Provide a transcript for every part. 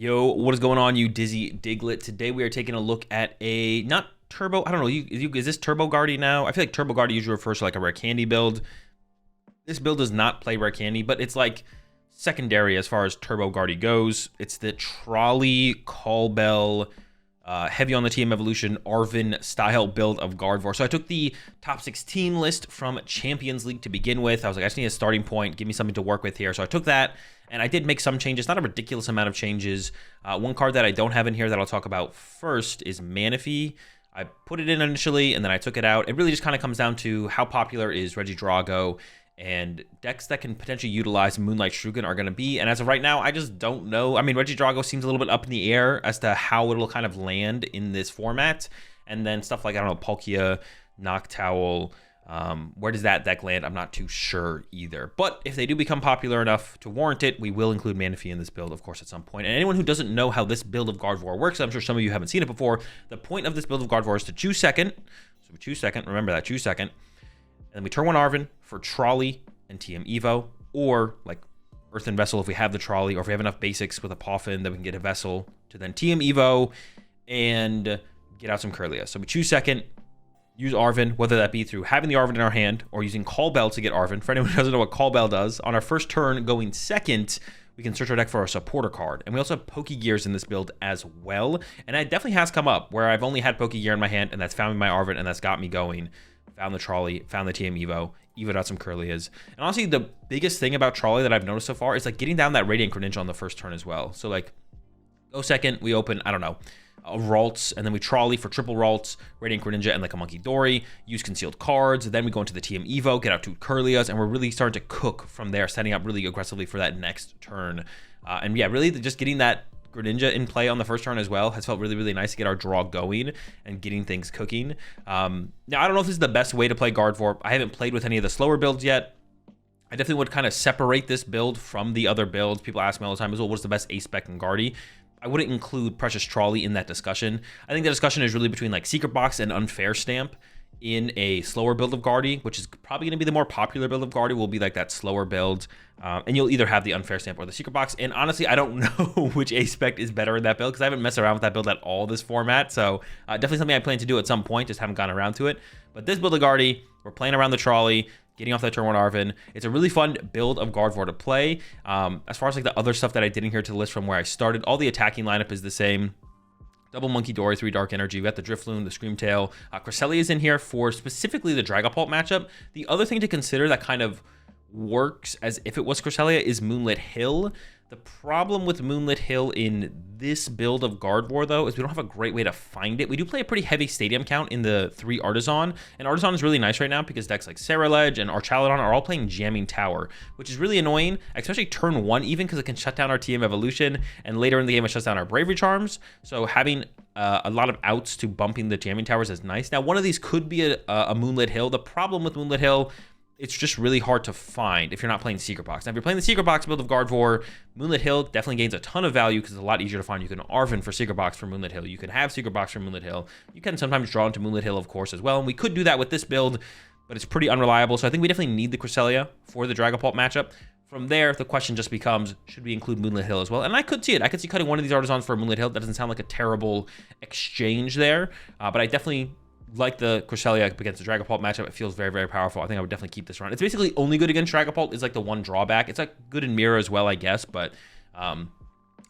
Yo, what is going on, you Dizzy Diglett? Today we are taking a look at a, not Turbo, I don't know, is this Turbo Guardy now? I feel like Turbo Guardy usually refers to like a Rare Candy build. This build does not play Rare Candy, but it's like secondary as far as Turbo Guardy goes. It's the Trolley, Call Bell, heavy on the TM Evolution, Arven style build of Gardevoir. So I took the top 16 list from Champions League to begin with. I was like, I just need a starting point, give me something to work with here. So I took that, and I did make some changes, not a ridiculous amount of changes. One card that I don't have in here that I'll talk about first is Manaphy. I put it in initially, and then I took it out. It really just kind of comes down to how popular is Regidrago, and decks that can potentially utilize Moonlight Shuriken are going to be. And as of right now, I just don't know. I mean, Regidrago seems a little bit up in the air as to how it'll kind of land in this format. And then stuff like, I don't know, Palkia, Noctowl, where does that deck land? I'm not too sure either. But if they do become popular enough to warrant it, we will include Manaphy in this build, of course, at some point. And anyone who doesn't know how this build of Gardevoir works, I'm sure some of you haven't seen it before, the point of this build of Gardevoir is to choose second. So we choose second. Remember that, choose second. And then we turn one Arven for Trolley and TM Evo, or like Earthen Vessel if we have the Trolley, or if we have enough basics with a Poffin that we can get a Vessel to then TM Evo and get out some Kirlia. So we choose second, use Arven, whether that be through having the Arven in our hand or using Call Bell to get Arven. For anyone who doesn't know what Call Bell does, on our first turn going second, we can search our deck for a supporter card. And we also have Pokegears in this build as well. And it definitely has come up where I've only had Pokegear in my hand, and that's found me my Arven, and that's got me going. Found the Trolley, found the TM Evo, evoed out some Kirlias. And honestly, the biggest thing about Trolley that I've noticed so far is like getting down that Radiant Greninja on the first turn as well. So like, go second, we open, I don't know, a Ralts, and then we Trolley for triple Ralts, Radiant Greninja, and like a Monkey Dory, use concealed cards, then we go into the TM Evo, get out two Kirlias, and we're really starting to cook from there, setting up really aggressively for that next turn. And yeah, really just getting that Greninja in play on the first turn as well has felt really, really nice to get our draw going and getting things cooking. Now, I don't know if this is the best way to play Gardevoir. I haven't played with any of the slower builds yet. I definitely would kind of separate this build from the other builds. People ask me all the time as well, what's the best ace spec and Guardy? I wouldn't include Precious Trolley in that discussion. I think the discussion is really between like Secret Box and Unfair Stamp in a slower build of Guardy, which is probably going to be the more popular build of Guardy, will be like that slower build. And you'll either have the Unfair Stamp or the Secret Box. And honestly, I don't know which A-Spec is better in that build because I haven't messed around with that build at all this format. So definitely something I plan to do at some point, just haven't gotten around to it. But this build of Guardy, we're playing around the Trolley, getting off that turn one Arven. It's a really fun build of Gardevoir to play. As far as like the other stuff that I did in here to list from where I started, all the attacking lineup is the same. Double Monkey Dory, 3 Dark Energy. We got the Drifloon, the Screamtail. Cresselia is in here for specifically the Dragapult matchup. The other thing to consider that kind of works as if it was Cresselia is Moonlit Hill. The problem with Moonlit Hill in this build of Gardevoir, though, is we don't have a great way to find it. We do play a pretty heavy stadium count in the 3 Artisan, and Artisan is really nice right now because decks like Saraledge and Archaladon are all playing Jamming Tower, which is really annoying, especially turn 1 even, because it can shut down our TM Evolution, and later in the game it shuts down our Bravery Charms. So having a lot of outs to bumping the Jamming Towers is nice. Now, one of these could be a Moonlit Hill. The problem with Moonlit Hill, it's just really hard to find if you're not playing Secret Box. Now, if you're playing the Secret Box build of Gardevoir, Moonlit Hill definitely gains a ton of value because it's a lot easier to find. You can Arven for Secret Box for Moonlit Hill. You can have Secret Box for Moonlit Hill. You can sometimes draw into Moonlit Hill, of course, as well. And we could do that with this build, but it's pretty unreliable. So I think we definitely need the Cresselia for the Dragapult matchup. From there, the question just becomes, should we include Moonlit Hill as well? And I could see it. I could see cutting one of these Artisans for Moonlit Hill. That doesn't sound like a terrible exchange there, but I definitely like the Cresselia against the Dragapult matchup. It feels very, very powerful. I think I would definitely keep this around. It's basically only good against Dragapult is like the one drawback. It's like good in Mirror as well, I guess, but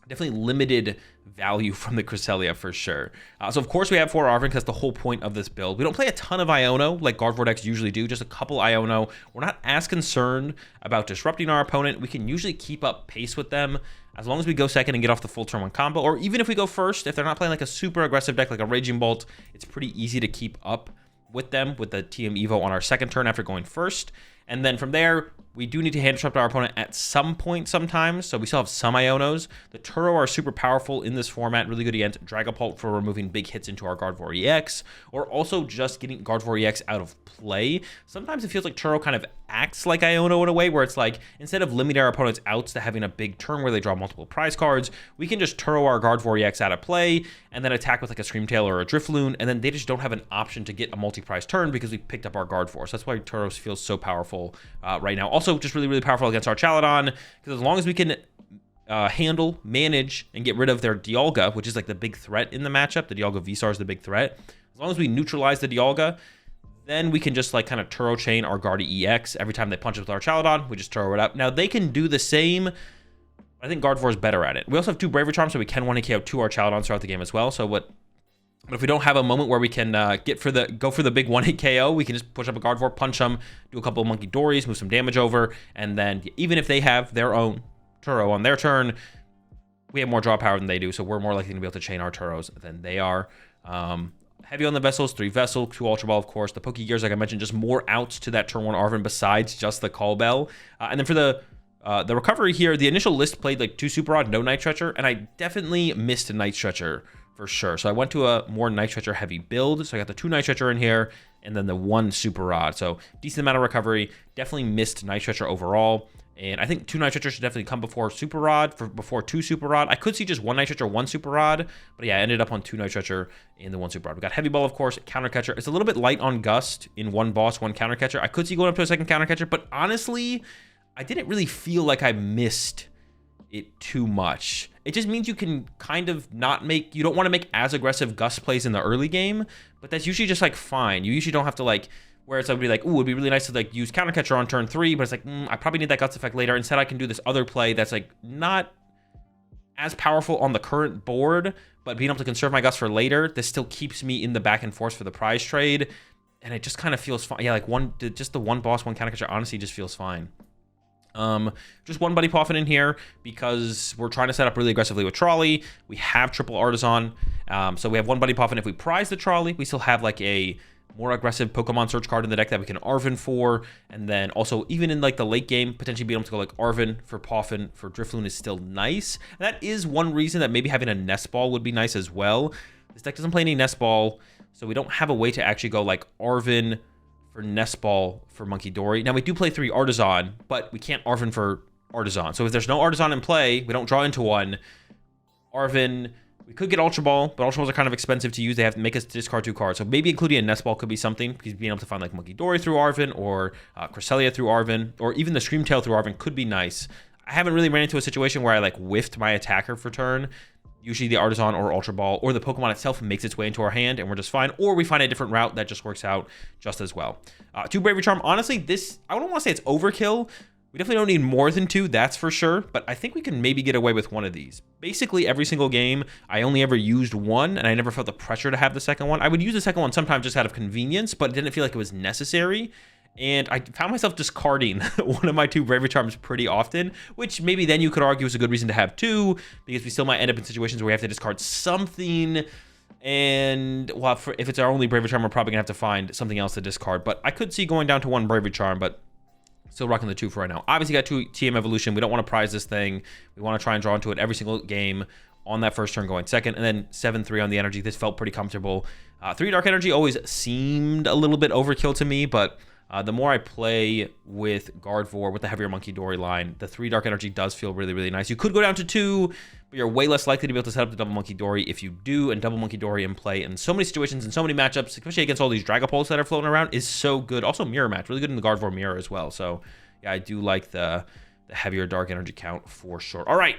definitely limited value from the Cresselia for sure. So of course we have 4 Arven because that's the whole point of this build. We don't play a ton of Iono like Gardevoir decks usually do, just a couple Iono. We're not as concerned about disrupting our opponent. We can usually keep up pace with them as long as we go second and get off the full turn 1 combo, or even if we go first, if they're not playing like a super aggressive deck like a Raging Bolt, it's pretty easy to keep up with them with the TM Evo on our second turn after going first. And then from there, we do need to hand disrupt our opponent at some point sometimes, so we still have some Ionos. The Turo are super powerful in this format, really good against Dragapult for removing big hits into our Gardevoir EX, or also just getting Gardevoir EX out of play. Sometimes it feels like Turo kind of acts like Iono in a way where it's like, instead of limiting our opponent's outs to having a big turn where they draw multiple prize cards, we can just Turo our Gardevoir EX out of play and then attack with like a Screamtail or a Drifloon, and then they just don't have an option to get a multi-prize turn because we picked up our Gardevoir. So that's why Turo feels so powerful right now. Also, just really, really powerful against our Archaladon, because as long as we can handle, manage, and get rid of their Dialga, which is like the big threat in the matchup. The Dialga V-Star is the big threat. As long as we neutralize the Dialga, then we can just like kind of Turo chain our Guardi EX. Every time they punch us with our Chaladon, we just Turo it up. Now they can do the same. I think Gardevoir is better at it. We also have 2 Bravery Charms, so we can 1-KO 2 our Chaladons throughout the game as well. So but if we don't have a moment where we can go for the big 1-hit KO, we can just push up a Gardevoir, punch them, do a couple of Monkey Dories, move some damage over, and then even if they have their own Turo on their turn, we have more draw power than they do, so we're more likely to be able to chain our Turos than they are. Heavy on the vessels, 3 Vessel, 2 Ultra Ball, of course. The Pokegears, like I mentioned, just more outs to that turn 1 Arven besides just the Call Bell. And then for the recovery here, the initial list played like 2 Super Rod, no Night Stretcher, and I definitely missed a Night Stretcher for sure. So I went to a more Night Stretcher heavy build. So I got the 2 Night Stretcher in here and then the 1 Super Rod. So decent amount of recovery. Definitely missed Night Stretcher overall. And I think 2 Night Stretcher should definitely come before Super Rod, before 2 Super Rod. I could see just 1 Night Stretcher, 1 Super Rod, but yeah, I ended up on 2 Night Stretcher and the 1 Super Rod. We got Heavy Ball, of course, Counter Catcher. It's a little bit light on Gust in 1 boss, 1 Counter Catcher. I could see going up to a 2nd Counter Catcher, but honestly, I didn't really feel like I missed it too much. It just means you can kind of not make, you don't want to make as aggressive Gust plays in the early game, but that's usually just like fine. You usually don't have to like, where it's like, ooh, it'd be really nice to like use Counter Catcher on turn 3, but it's like, I probably need that Guts effect later. Instead, I can do this other play that's like not as powerful on the current board, but being able to conserve my Guts for later, this still keeps me in the back and forth for the prize trade, and it just kind of feels fine. Yeah, like just the 1 boss, 1 Counter Catcher honestly just feels fine. Just 1 Buddy Poffin in here because we're trying to set up really aggressively with Trolley. We have triple Artisan, so we have 1 Buddy Poffin. If we prize the Trolley, we still have like a more aggressive Pokemon search card in the deck that we can Arven for, and then also even in like the late game, potentially being able to go like Arven for Poffin for Drifloon is still nice. And that is one reason that maybe having a Nest Ball would be nice as well. This deck doesn't play any Nest Ball, so we don't have a way to actually go like Arven for Nest Ball for Monkey Dory. Now we do play 3 Artisan, but we can't Arven for Artisan. So if there's no Artisan in play, we don't draw into one. Arven, we could get Ultra Ball, but Ultra Balls are kind of expensive to use. They have to make us discard 2 cards. So maybe including a Nest Ball could be something, because being able to find like Monkey Dory through Arven, or Cresselia through Arven, or even the Screamtail through Arven could be nice. I haven't really ran into a situation where I like whiffed my attacker for turn. Usually the Artisan or Ultra Ball or the Pokemon itself makes its way into our hand and we're just fine. Or we find a different route that just works out just as well. 2 Bravery Charm. Honestly, this, I don't want to say it's overkill. We definitely don't need more than 2, that's for sure. But I think we can maybe get away with 1 of these. Basically, every single game, I only ever used 1 and I never felt the pressure to have the second one. I would use the second one sometimes just out of convenience, but it didn't feel like it was necessary. And I found myself discarding 1 of my 2 Bravery Charms pretty often, which maybe then you could argue is a good reason to have 2, because we still might end up in situations where we have to discard something. And well, if it's our only Bravery Charm, we're probably gonna have to find something else to discard. But I could see going down to 1 Bravery Charm, but still rocking the 2 for right now. Obviously got 2 TM Evolution. We don't want to prize this thing. We want to try and draw into it every single game on that first turn going second, and then 7-3 on the energy. This felt pretty comfortable. 3 Dark Energy always seemed a little bit overkill to me, but the more I play with Gardevoir, with the heavier Monkey Dory line, the 3 Dark Energy does feel really, really nice. You could go down to 2, but you're way less likely to be able to set up the double Monkey Dory if you do, and double Monkey Dory in play in so many situations and so many matchups, especially against all these Dragapults that are floating around, is so good. Also Mirror Match, really good in the Gardevoir Mirror as well. So yeah, I do like the heavier Dark Energy count for sure. All right,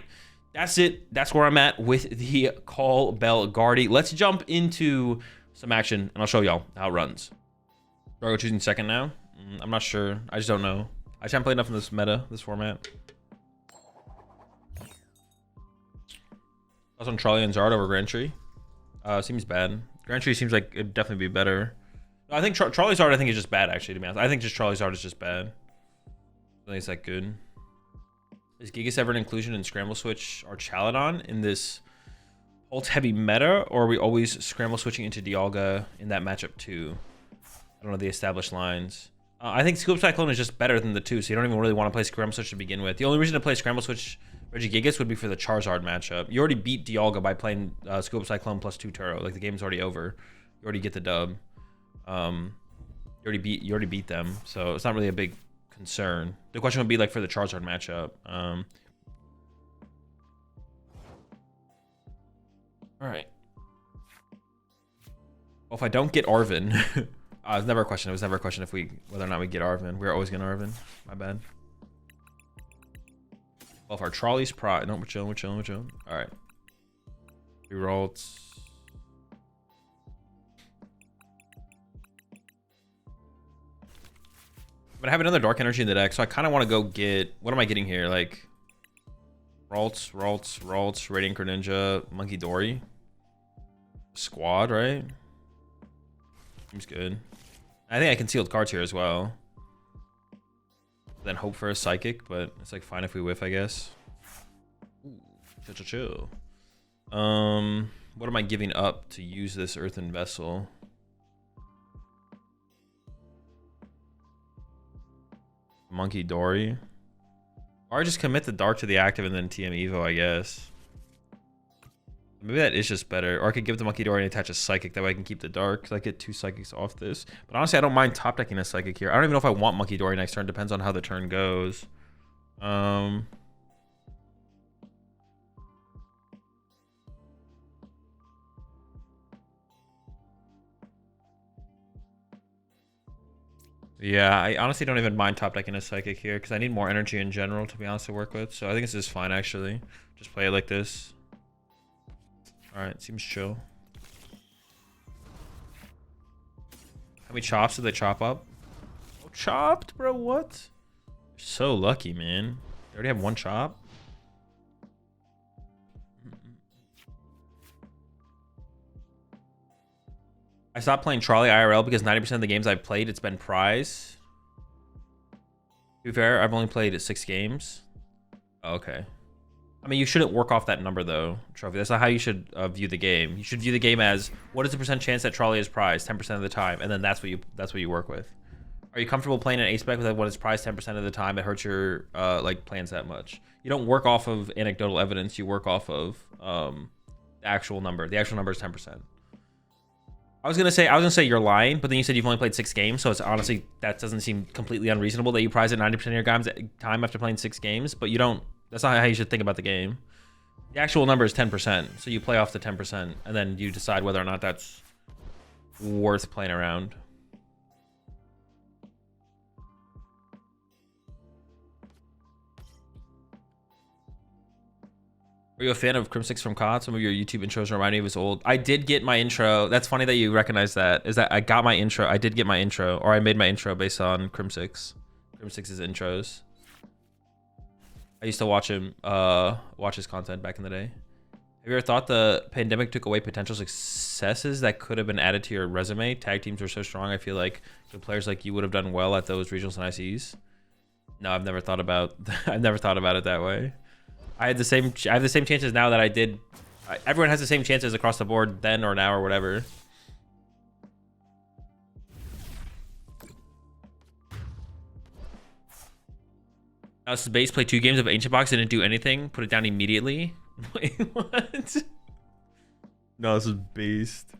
that's it. That's where I'm at with the Call Bell Guardy. Let's jump into some action, and I'll show y'all how it runs. Do I go choosing second now? I'm not sure. I just don't know. I just haven't played enough in this meta, this format. I was on Trolley and Zard over Grandtree. Seems bad. Grandtree seems like it'd definitely be better. No, I think Trolley Zard, I think, is just bad, actually, to be honest. I think just Trolley Zard is just bad. I think it's that good. Is Gigas ever an inclusion in Scramble Switch or Chaladon in this ult heavy meta, or are we always Scramble Switching into Dialga in that matchup too? I don't know the established lines. I think Scoop Cyclone is just better than the 2, so you don't even really want to play Scramble Switch to begin with. The only reason to play Scramble Switch Regigigas would be for the Charizard matchup. You already beat Dialga by playing Scoop Cyclone plus 2 Turo. Like, the game's already over. You already get the dub. You already beat them, so it's not really a big concern. The question would be like for the Charizard matchup. All right. Well, if I don't get Arven, it was never a question. It was never a question if whether or not we get Arven. We're always getting Arven. My bad. Well, if our trolley's pride. No, we're chilling, we're chilling, we're chilling. All right. 3 rolls. But I have another dark energy in the deck, so I kind of want to go get. What am I getting here? Like, Ralts, Radiant Greninja, Monkey Dory. Squad, right? Seems good. I think I can seal cards here as well. Then hope for a psychic, but it's like fine if we whiff, I guess. Ooh, chill. What am I giving up to use this earthen vessel? Monkey Dory. Or I just commit the dark to the active and then TM Evo, I guess. Maybe that is just better. Or I could give the Monkey Dory and attach a psychic. That way I can keep the dark. Cause I get 2 psychics off this. But honestly, I don't mind top decking a psychic here. I don't even know if I want Monkey Dory next turn. Depends on how the turn goes. Yeah, I honestly don't even mind top decking a psychic here because I need more energy in general, to be honest, to work with. So I think this is fine, actually. Just play it like this. All right, seems chill. How many chops did they chop up? Oh, chopped, bro, what? You're so lucky, man. They already have 1 chop. I stopped playing Trolley IRL because 90% of the games I've played, it's been prize. To be fair, I've only played 6 games. Okay. I mean, you shouldn't work off that number, though, Trophy. That's not how you should view the game. You should view the game as, what is the % chance that Trolley is prized? 10% of the time. And then that's what you work with. Are you comfortable playing an ace spec with what is prized 10% of the time? It hurts your like plans that much. You don't work off of anecdotal evidence. You work off of the actual number. The actual number is 10%. I was gonna say you're lying, but then you said you've only played 6 games, so it's honestly, that doesn't seem completely unreasonable that you prize it 90% of your time after playing 6 games, but you don't. That's not how you should think about the game. The actual number is 10%, so you play off the 10%, and then you decide whether or not that's worth playing around. Are you a fan of Crimsix from COD? Some of your YouTube intros remind me of his old. I did get my intro. That's funny that you recognize that. Is that I got my intro. I did get my intro, or I made my intro based on Crimsix. Crimsix's intros. I used to watch him, watch his content back in the day. Have you ever thought the pandemic took away potential successes that could have been added to your resume? Tag teams were so strong. I feel like good players like you would have done well at those regionals and ICs. No, I've never thought about. I've never thought about it that way. I have the same chances now that I did. Everyone has the same chances across the board then or now or whatever. Now this is base. Play 2 games of Ancient Box. Didn't do anything. Put it down immediately. Wait, what? No, this is based.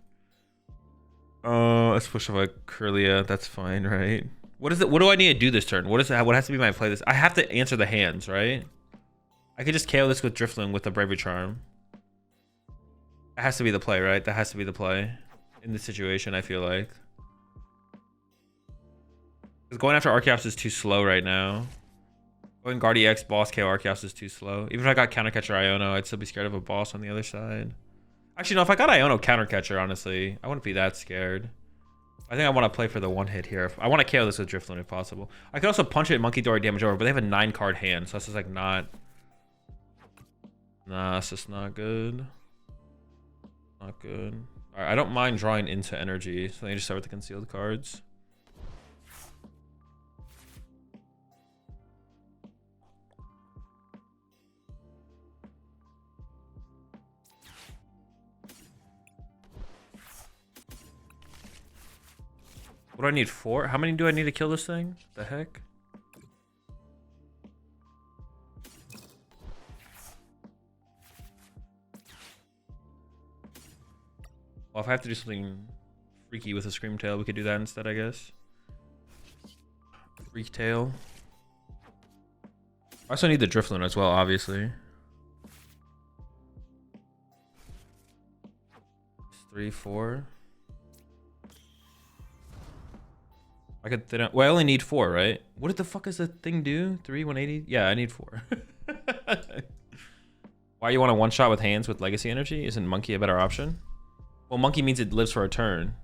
Let's push off a Curlia. That's fine, right? What is it? What do I need to do this turn? What has to be my play this? I have to answer the hands, right? I could just KO this with Drifloon with a Bravery Charm. That has to be the play, right? That has to be the play in this situation, I feel like. Because going after Archeops is too slow right now. Going Guardi X, Boss KO Archeops is too slow. Even if I got Countercatcher Iono, I'd still be scared of a boss on the other side. Actually, no, if I got Iono Countercatcher, honestly, I wouldn't be that scared. I think I want to play for the 1-hit here. I want to KO this with Drifloon if possible. I could also punch it Monkey Dory damage over, but they have a 9-card hand, so that's just like not... Nah, it's just not good. Not good. Alright, I don't mind drawing into energy, so let me just start with the concealed cards. What do I need? 4? How many do I need to kill this thing? The heck? Well, if I have to do something freaky with a Scream Tail, we could do that instead, I guess. Freak Tail. I also need the Drifloon as well, obviously. 3, 4. I could. Well, I only need 4, right? What the fuck does the thing do? 3, 180? Yeah, I need 4. Why you want a one-shot with hands with legacy energy? Isn't Monkey a better option? Well, Monkey means it lives for a turn.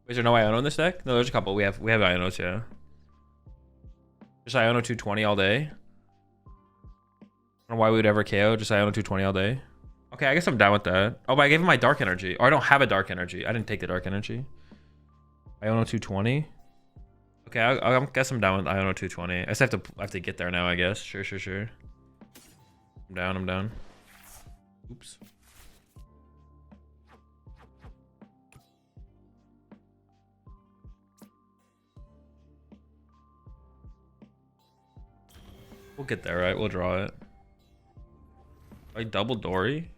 Is there no Iono in this deck? No, there's a couple. We have Ionos, yeah. Just Iono 220 all day. I don't know why we would ever KO. Just Iono 220 all day. Okay, I guess I'm down with that. Oh, but I gave him my dark energy. Or I don't have a dark energy. I didn't take the dark energy. Iono 220. Okay, I guess I'm down with Iono 220. I just have to get there now, I guess. Sure. I'm down. Oops. We'll get there, right? We'll draw it. Like double Dory?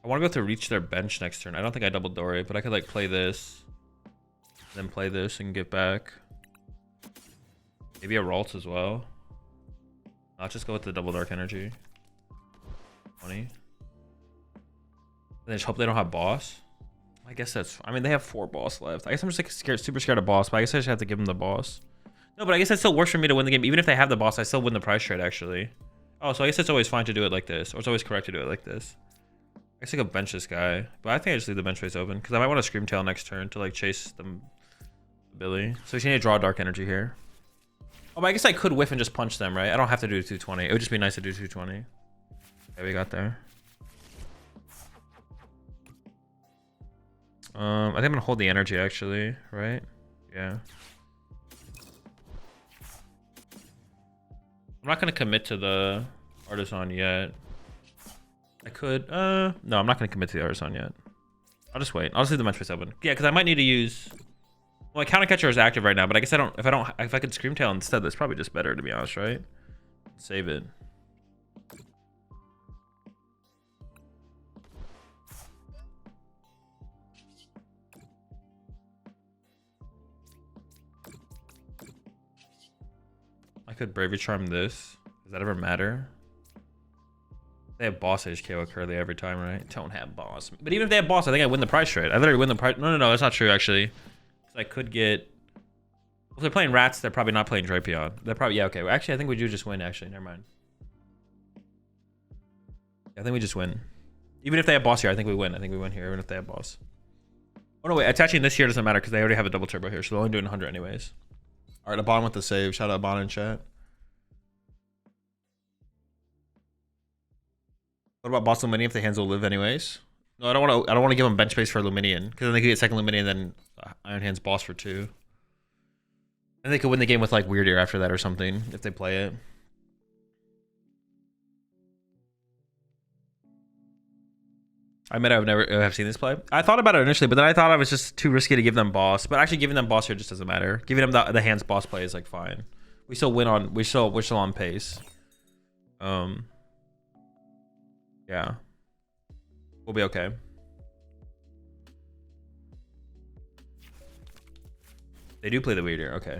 I want to go to reach their bench next turn. I don't think I double Dory, but I could like play this. Then play this and get back. Maybe a Ralts as well. I'll just go with the double dark energy. 20. And then just hope they don't have boss. I guess that's... I mean, they have 4 boss left. I guess I'm just like super scared of boss, but I guess I just have to give them the boss. No, but I guess that still works for me to win the game. Even if they have the boss, I still win the prize trade, actually. Oh, so I guess it's always fine to do it like this. Or it's always correct to do it like this. I guess I could bench this guy. But I think I just leave the bench space open. Because I might want to Screamtail next turn to, like, chase them. Billy. So we need to draw dark energy here. Oh, but I guess I could whiff and just punch them, right? I don't have to do 220. It would just be nice to do 220. Okay, we got there. I think I'm gonna hold the energy actually, right? Yeah. I'm not gonna commit to the Artisan yet. I could, no, I'm not gonna commit to the Artisan yet. I'll just wait. I'll just leave the bench space open. Yeah, because I might need to use. Well, my counter catcher is active right now, but I guess I don't. If I could Screamtail instead, that's probably just better to be honest, right? Save it. I could Bravery Charm this. Does that ever matter? They have boss, I just KO Curly every time, right? Don't have boss. But even if they have boss, I think I win the prize trade. I literally win the prize. No, that's not true actually. Because I could get. If they're playing rats, they're probably not playing Drapion. They're probably, yeah, okay. Well, actually, I think we do just win, actually. Never mind. Yeah, I think we just win. Even if they have boss here, I think we win. I think we win here, even if they have boss. Oh, no, wait. Attaching this here doesn't matter because they already have a double turbo here, so they're only doing 100 anyways. All right, Abon with the save. Shout out Abon in chat. What about boss Luminion if the hands will live anyways? No, I don't want to give them bench space for Luminion because then they could get second Luminion and then Iron Hands boss for 2. And they could win the game with like Weird Ear after that or something if they play it. I admit I've never have seen this play. I thought about it initially, but then I thought it was just too risky to give them boss. But actually giving them boss here just doesn't matter. Giving them the hands boss play is like fine. We still win on we're still on pace. Yeah. We'll be okay. They do play the Weird Ear, okay.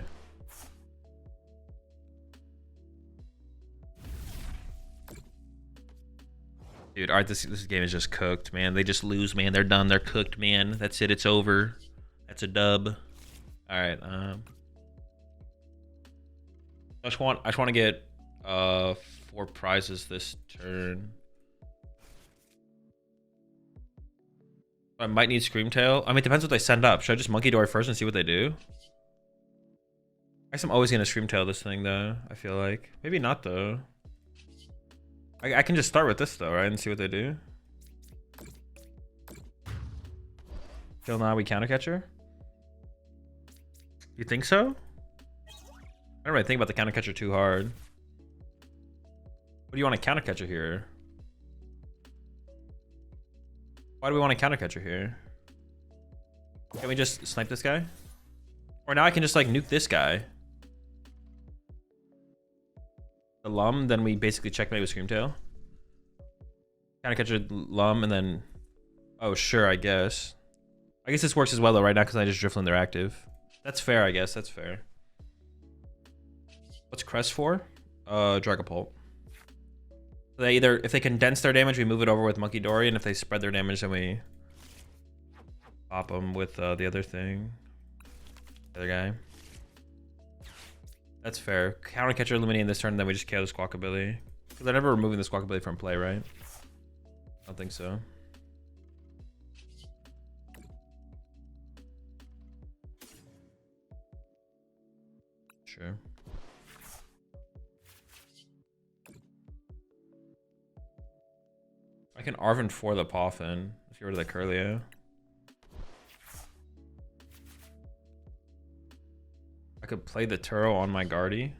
Dude, all right, this game is just cooked, man. They just lose, man. They're done. They're cooked, man. That's it. It's over. That's a dub. All right. I just want to get 4 prizes this turn. I might need Screamtail. I mean, it depends what they send up. Should I just Monkey Dory first and see what they do? I guess I'm always gonna Screamtail this thing though. I feel like maybe not though. I can just start with this though, right, and see what they do. Till now we counter catcher. You think so? I don't really think about the counter catcher too hard. What do you want to counter catcher here? Why do we want to counter catcher here? Can we just snipe this guy? Or now I can just like nuke this guy. The Lum, then we basically checkmate with Screamtail. Counter catcher Lum, and then... Oh, sure, I guess. I guess this works as well though right now because I just Drifloon, they're active. That's fair, I guess. That's fair. What's Crest for? Dragapult. So they either, if they condense their damage, we move it over with Monkey Dory, and if they spread their damage, then we pop them with the other thing. The other guy. That's fair. Counter catcher Illuminating this turn, then we just KO the Squawkabilly. Because they're never removing the Squawk ability from play, right? I don't think so. Sure. I can Arven for the Poffin. Let's get rid of the Curlio. I could play the Turo on my Guardy.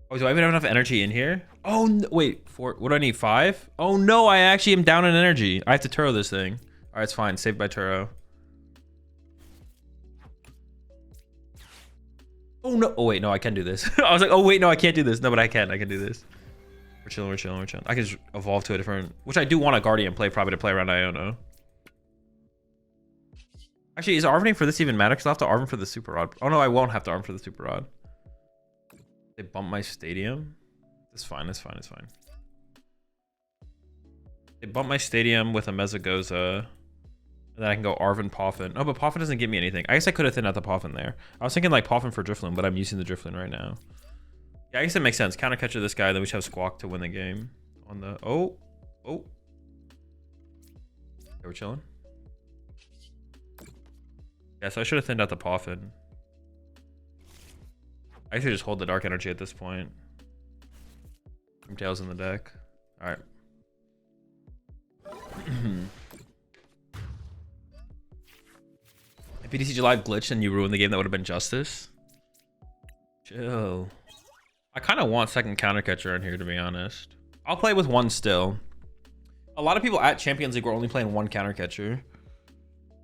Oh, do I even have enough energy in here? Oh, no, wait. What do I need? 5? Oh, no. I actually am down in energy. I have to Turo this thing. All right, it's fine. Saved by Turo. Oh, no. Oh, wait. No, I can do this. I was like, oh, wait. No, I can't do this. No, but I can. I can do this. We're chilling. We're chilling. We're chilling. I can just evolve to a different... Which I do want a Guardian play probably to play around Iono. Actually, is Arvening for this even matter? Because I'll have to Arven for the Super Rod. Oh, no, I won't have to Arven for the Super Rod. They bump my Stadium. It's fine. It's fine. It's fine. They bump my Stadium with a Mezagoza. And then I can go Arven Poffin. Oh, but Poffin doesn't give me anything. I guess I could have thinned out the Poffin there. I was thinking like Poffin for Drifloon, but I'm using the Drifloon right now. Yeah, I guess it makes sense. Counter catcher this guy, then we should have Squawk to win the game. On the... Oh. Okay, we're chilling. Yeah, so I should have thinned out the Poffin. I should just hold the Dark Energy at this point. Tails in the deck. Alright. If PTCG Live glitched and you ruined the game, that would have been justice. Chill. I kind of want second counter catcher in here, to be honest. I'll play with one still. A lot of people at Champions League were only playing one counter catcher.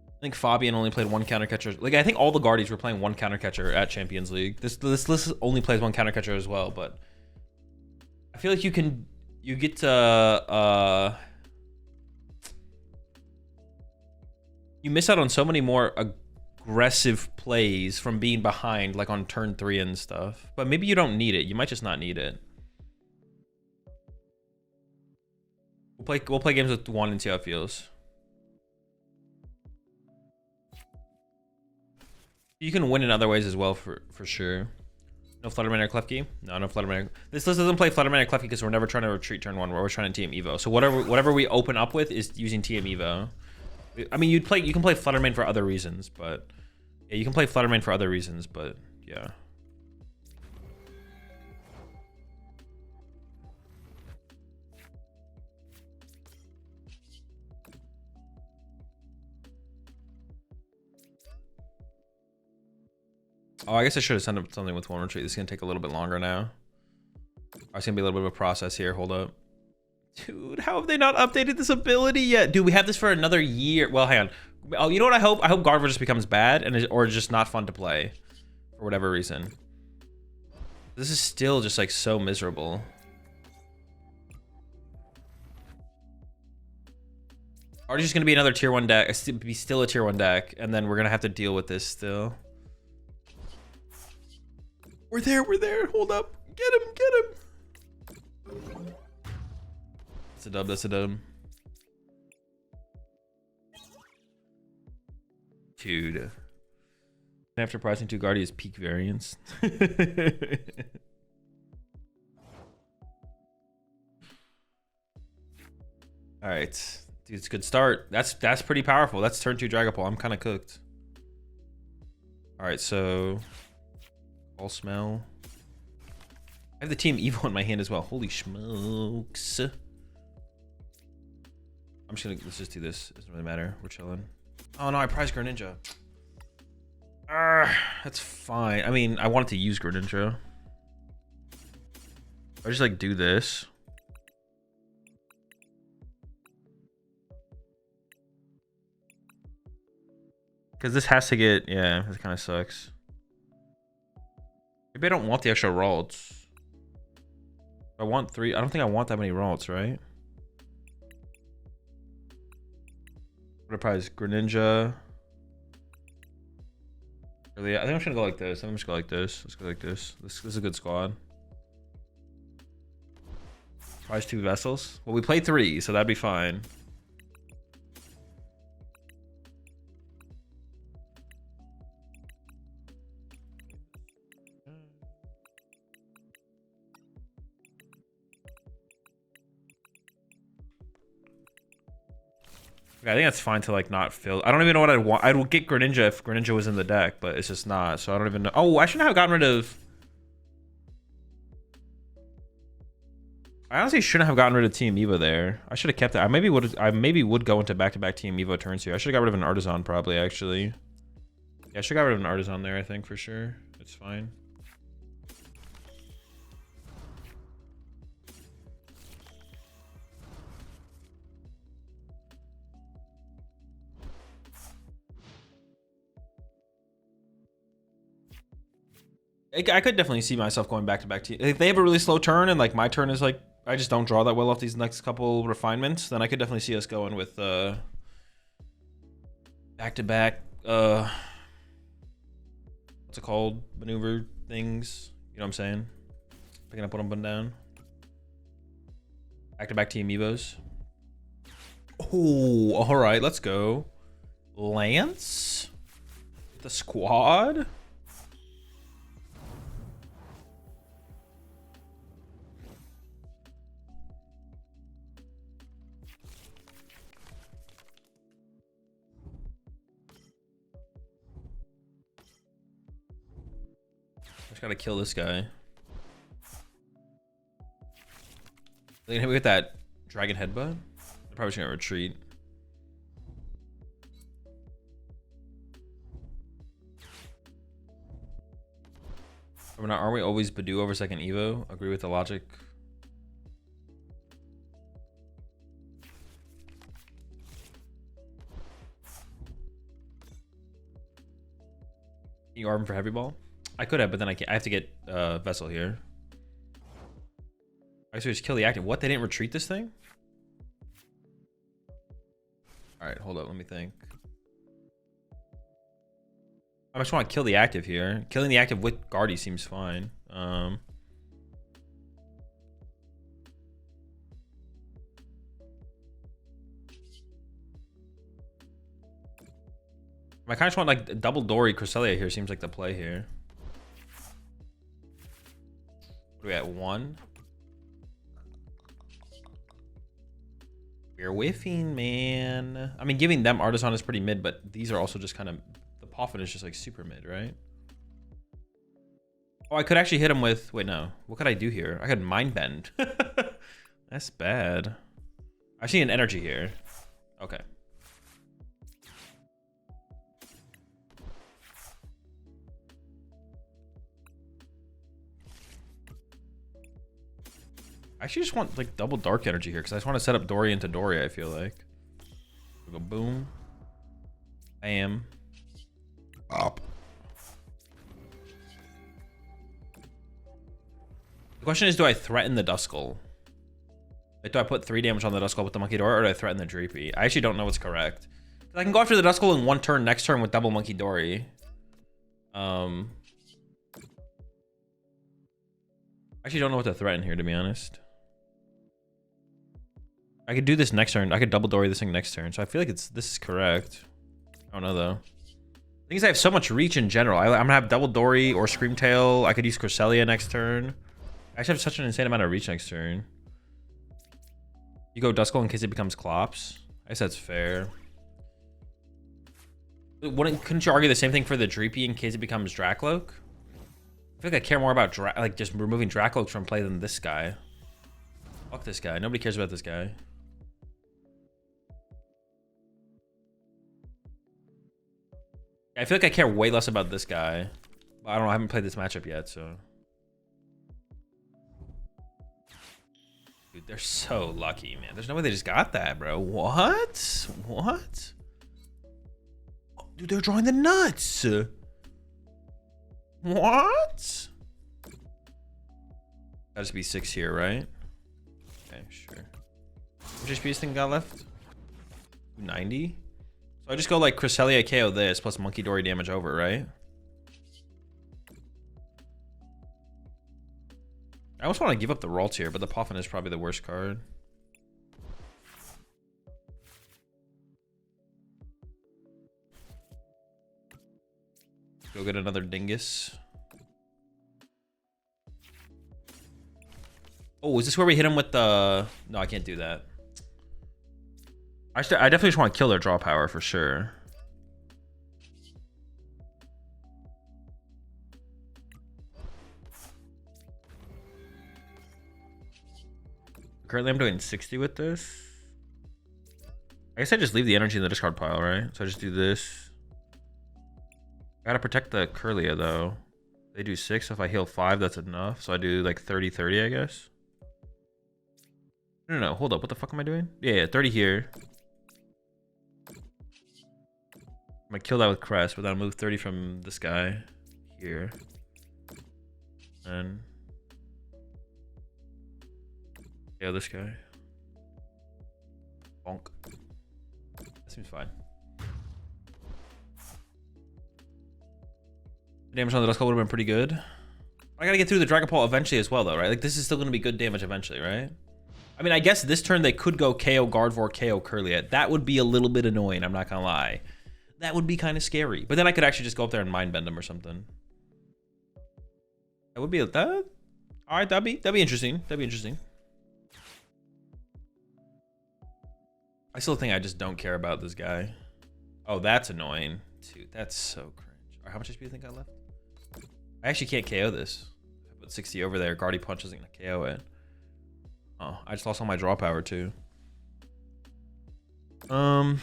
I think Fabian only played one counter catcher. Like, I think all the Guardies were playing one counter catcher at Champions League. This list only plays one counter catcher as well, but I feel like you get to you miss out on so many more aggressive plays from being behind, like on turn 3 and stuff. But maybe you don't need it. You might just not need it. We'll play games with 1 and see how it feels. You can win in other ways as well, for sure. No Flutterman or Klefki? No Flutterman. This list doesn't play Flutterman or Klefki because we're never trying to retreat turn 1. We're trying to TM Evo. So whatever we open up with is using TM Evo. I mean, you can play Flutterman for other reasons, but yeah, you can play Flutterman for other reasons, but yeah. Oh, I guess I should have sent up something with 1 retreat. This is gonna take a little bit longer now. It's gonna be a little bit of a process here. Hold up. Dude, how have they not updated this ability yet? Dude, we have this for another year. Well, hang on. Oh, you know what I hope? I hope Gardevoir just becomes bad or just not fun to play for whatever reason. This is still just like so miserable. Or just gonna be another tier 1 deck. Be still a tier 1 deck, and then we're gonna have to deal with this still. We're there. Hold up. Get him. That's a dub. Dude. After pricing 2 Guardians peak variance. Alright. Dude, it's a good start. That's pretty powerful. That's turn 2 Dragapult. I'm kind of cooked. Alright, so... All smell. I have the Team Evo in my hand as well. Holy smokes. Let's just do this. It doesn't really matter. We're chilling. Oh no, I prized Greninja. That's fine. I mean, I wanted to use Greninja. I just like do this. Because this has to get, yeah, this kind of sucks. Maybe I don't want the extra Ralts. I want 3. I don't think I want that many Ralts, right? What a prize. Greninja. Really, I think I'm just gonna go like this. I'm just gonna go like this. Let's go like this. This is a good squad. Prize 2 vessels. Well, we played 3, so that'd be fine. I think that's fine to like not fill. I don't even know what I'd want. I would get Greninja if Greninja was in the deck, but it's just not. So I don't even know. Oh, I shouldn't have gotten rid of. I honestly shouldn't have gotten rid of Team Evo there. I should have kept it. I maybe would go into back-to-back Team Evo turns here. I should have got rid of an Artisan probably actually. Yeah, I should have got rid of an Artisan there. I think for sure. It's fine. I could definitely see myself going back to back team. If they have a really slow turn and like my turn is like I just don't draw that well off these next couple refinements, then I could definitely see us going with back to back what's it called? Maneuver things. You know what I'm saying? Picking up what I'm putting down. Back to back team Evos. Oh, alright, let's go. Lance? The squad? Just gotta kill this guy. They hit me with that dragon headbutt. I'm probably just gonna retreat. Aren't we always Badoo over second Evo? Agree with the logic. You arm for heavy ball? I could have, but then I can't. I have to get Vessel here. I guess we just kill the active. What? They didn't retreat this thing? Alright, hold up. Let me think. I just want to kill the active here. Killing the active with Guardy seems fine. I kind of just want like double Dory Cresselia here. Seems like the play here. What are we at? 1? We're whiffing, man. I mean, giving them Artisan is pretty mid, but these are also just kind of... The Poffin is just like super mid, right? Oh, I could actually hit him with... Wait, no. What could I do here? I could Mind Bend. That's bad. I see an energy here. Okay. I actually just want like double dark energy here because I just want to set up Dory into Dory, I feel like. We go boom. Bam. Up. The question is, do I threaten the Duskull? Like, do I put 3 damage on the Duskull with the Monkey Dory, or do I threaten the Dreepy? I actually don't know what's correct. I can go after the Duskull in 1 turn next turn with double Monkey Dory. I actually don't know what to threaten here, to be honest. I could do this next turn. I could double Dory this thing next turn. So I feel like this is correct. I don't know though. The thing is I have so much reach in general. I'm gonna have double Dory or Screamtail. I could use Cresselia next turn. I actually have such an insane amount of reach next turn. You go Duskull in case it becomes Clops. I guess that's fair. Couldn't you argue the same thing for the Dreepy in case it becomes Dracloak? I feel like I care more about like just removing Dracloaks from play than this guy. Fuck this guy. Nobody cares about this guy. I feel like I care way less about this guy. I don't know. I haven't played this matchup yet, so. Dude, they're so lucky, man. There's no way they just got that, bro. What? What? Oh, dude, they're drawing the nuts. What? That should be 6 here, right? Okay, sure. How much HP this thing got left? 90? So I just go like Cresselia KO this plus Monkey Dory damage over, right? I almost want to give up the Ralts here, but the Poffin is probably the worst card. Go get another Dingus. Oh, is this where we hit him with the... No, I can't do that. I definitely just want to kill their draw power for sure. Currently, I'm doing 60 with this. I guess I just leave the energy in the discard pile, right? So I just do this. Gotta protect the Curlia, though. They do 6, so if I heal 5, that's enough. So I do like 30-30, I guess. No, hold up. What the fuck am I doing? Yeah, 30 here. I'm gonna kill that with Crest, but then I'll move 30 from this guy here. And... yeah, this guy. Bonk. That seems fine. Damage on the Duskull would have been pretty good. I gotta get through the Dragon Ball eventually as well, though, right? Like, this is still gonna be good damage eventually, right? I mean, I guess this turn they could go KO Gardevoir, KO Curlia. That would be a little bit annoying, I'm not gonna lie. That would be kind of scary. But then I could actually just go up there and Mind Bend them or something. That would be that. All right, that'd be interesting. That'd be interesting. I still think I just don't care about this guy. Oh, that's annoying. Dude, that's so cringe. All right, how much HP do you think I left? I actually can't KO this. If I put 60 over there, Guardy Punch isn't gonna KO it. Oh, I just lost all my draw power too. I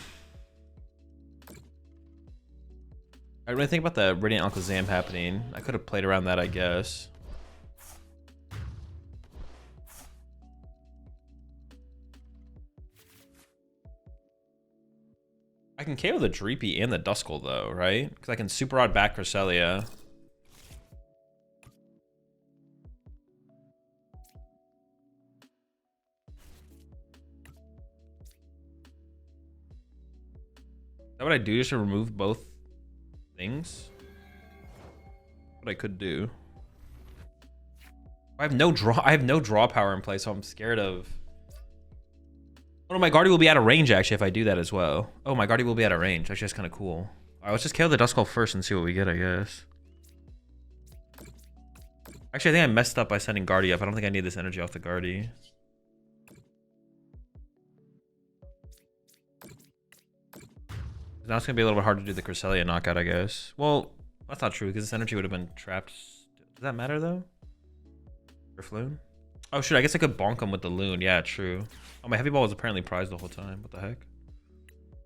really think about the Radiant Alakazam happening. I could have played around that, I guess. I can KO the Dreepy and the Duskull though, right? Because I can Super Rod back Cresselia. Is that what I do, just to remove both things? What I could do. I have no draw power in play, so I'm scared of... oh no, my Guardy will be out of range actually if I do that as well. Oh, my Guardy will be out of range. Actually, that's kind of cool. Alright, let's just KO the Duskull first and see what we get, I guess. Actually, I think I messed up by sending Guardy up. I don't think I need this energy off the Guardy. Now it's gonna be a little bit hard to do the Cresselia knockout, I guess. Well, that's not true because this energy would have been trapped. Does that matter though? Loon? Oh shoot, I guess I could bonk him with the Loon. Yeah, true. Oh, my Heavy Ball was apparently prized the whole time. What the heck?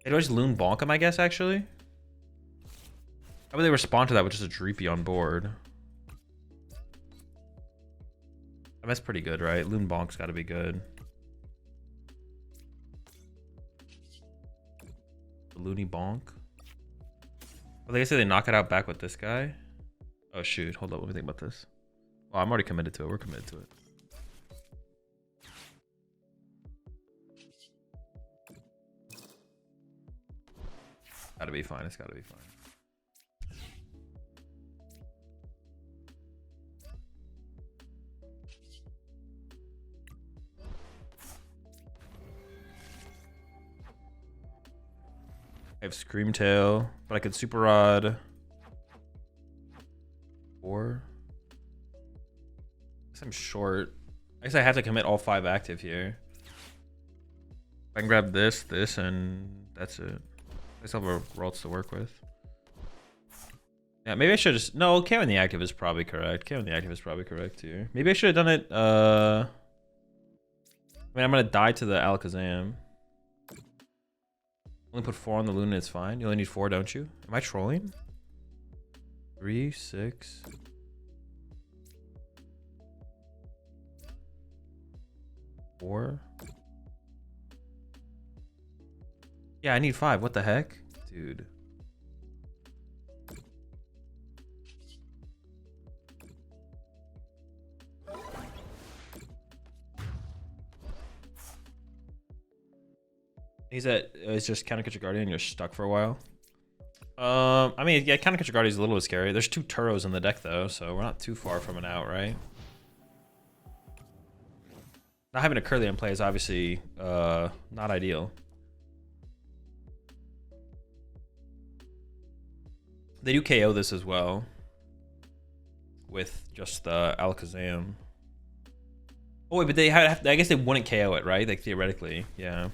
Hey, do I just Loon bonk him, I guess, actually? How would they respond to that with just a Dreepy on board? I mean, that's pretty good, right? Loon bonk's gotta be good. The Loony bonk. Well, they say they knock it out back with this guy. Oh shoot, hold up, let me think about this. Oh, I'm already committed to it. We're committed to it. Gotta be fine. It's gotta be fine. I have Screamtail, but I could Super Rod. 4. I guess I'm short. I guess I have to commit all 5 active here. I can grab this, and that's it. I still have a Ralts to work with. Yeah, maybe I should just... no, KO in the active is probably correct. KO in the active is probably correct here. Maybe I should have done it... I mean, I'm going to die to the Alakazam. Only put 4 on the Luna, it's fine. You only need 4, don't you? Am I trolling? 3, 6... 4. Yeah, I need 5. What the heck? Dude. It's just Counter Catch a Guardian, you're stuck for a while. I mean, yeah, Counter Catch a Guardian is a little bit scary. There's 2 Turos in the deck though, so we're not too far from an out, right? Not having a Curly in play is obviously not ideal. They do KO this as well with just Alakazam. Oh wait, but they have I guess they wouldn't KO it, right? Like theoretically, yeah.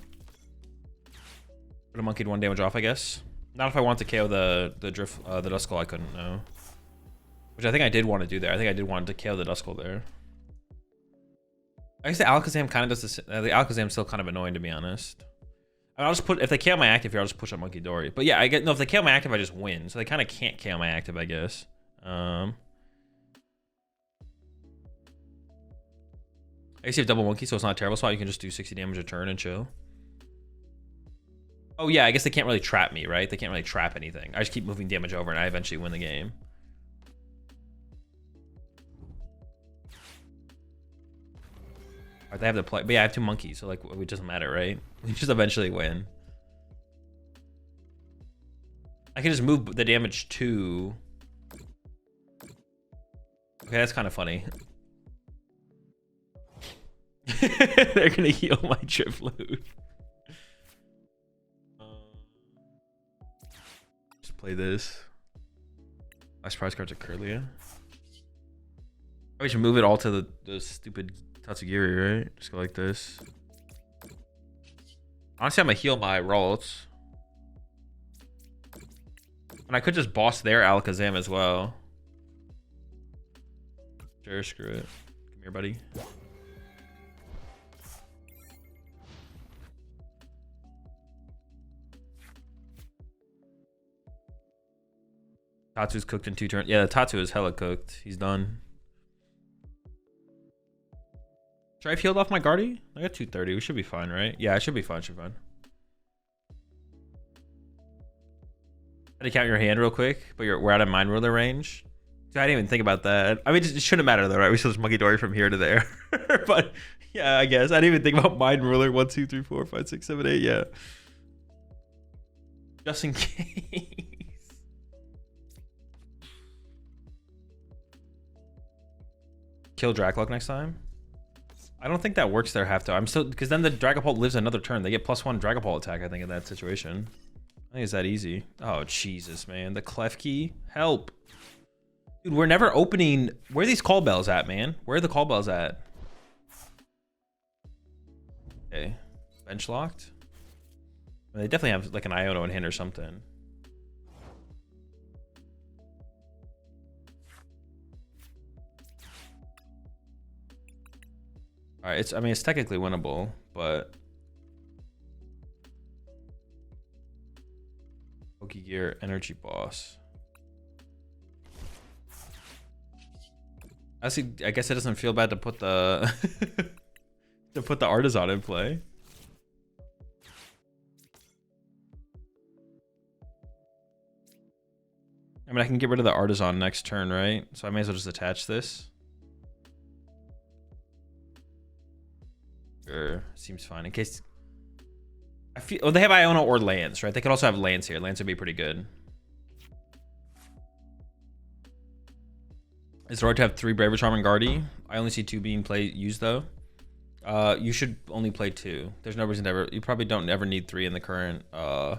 Put a monkeyed 1 damage off, I guess. Not if I want to KO the Duskull, I couldn't, no. Which I think I did want to do there. I think I did want to KO the Duskull there. I guess the Alakazam kind of does this. The Alakazam's still kind of annoying, to be honest. I'll just put, if they KO my active here, I'll just push up Monkey Dory. But yeah, I get, no, if they KO my active, I just win. So they kind of can't KO my active, I guess. I guess you have double monkey, so it's not a terrible spot. You can just do 60 damage a turn and chill. Oh yeah, I guess they can't really trap me, right? They can't really trap anything. I just keep moving damage over and I eventually win the game. All right, they have to play, but yeah, I have 2 monkeys, so like it doesn't matter, right? We just eventually win. I can just move the damage to. Okay, that's kind of funny. They're gonna heal my Triploot. Just play this. My surprise cards are Curlia. I should move it all to the stupid Tatsugiri, right? Just go like this. Honestly, I'm gonna heal my Ralts. And I could just boss their Alakazam as well. Sure, screw it. Come here, buddy. Tatsu's cooked in 2 turns. Yeah, the Tatsu is hella cooked. He's done. Should I have healed off my Guardy? I got 230. We should be fine, right? Yeah, I should be fine. Should be fine. Had to count your hand real quick, but we're out of Mind Ruler range. I didn't even think about that. I mean, it shouldn't matter though, right? We still just Monkey Dory from here to there. But yeah, I guess. I didn't even think about Mind Ruler. 1, 2, 3, 4, 5, 6, 7, 8. Yeah. Just in case. Kill Dracloak next time. I don't think that works there, have to. I'm still, because then the Dragapult lives another turn. They get +1 Dragapult attack, I think, in that situation. I think it's that easy. Oh, Jesus, man. The Klefki. Help. Dude, we're never opening. Where are these call bells at, man? Where are the call bells at? Okay. Bench locked. They definitely have like an Iono in hand or something. All right, I mean, it's technically winnable, but Pokegear Energy Boss. I guess it doesn't feel bad to put the to put the Artisan in play. I mean, I can get rid of the Artisan next turn, right? So I may as well just attach this. Sure, seems fine. In case I feel, oh, they have Iono or lands, right? They could also have lands here. Lands would be pretty good. Is it right to have 3 Braver Charm and Guardy? I only see 2 being used though. You should only play 2. There's no reason to ever. You probably don't ever need 3 in the current. I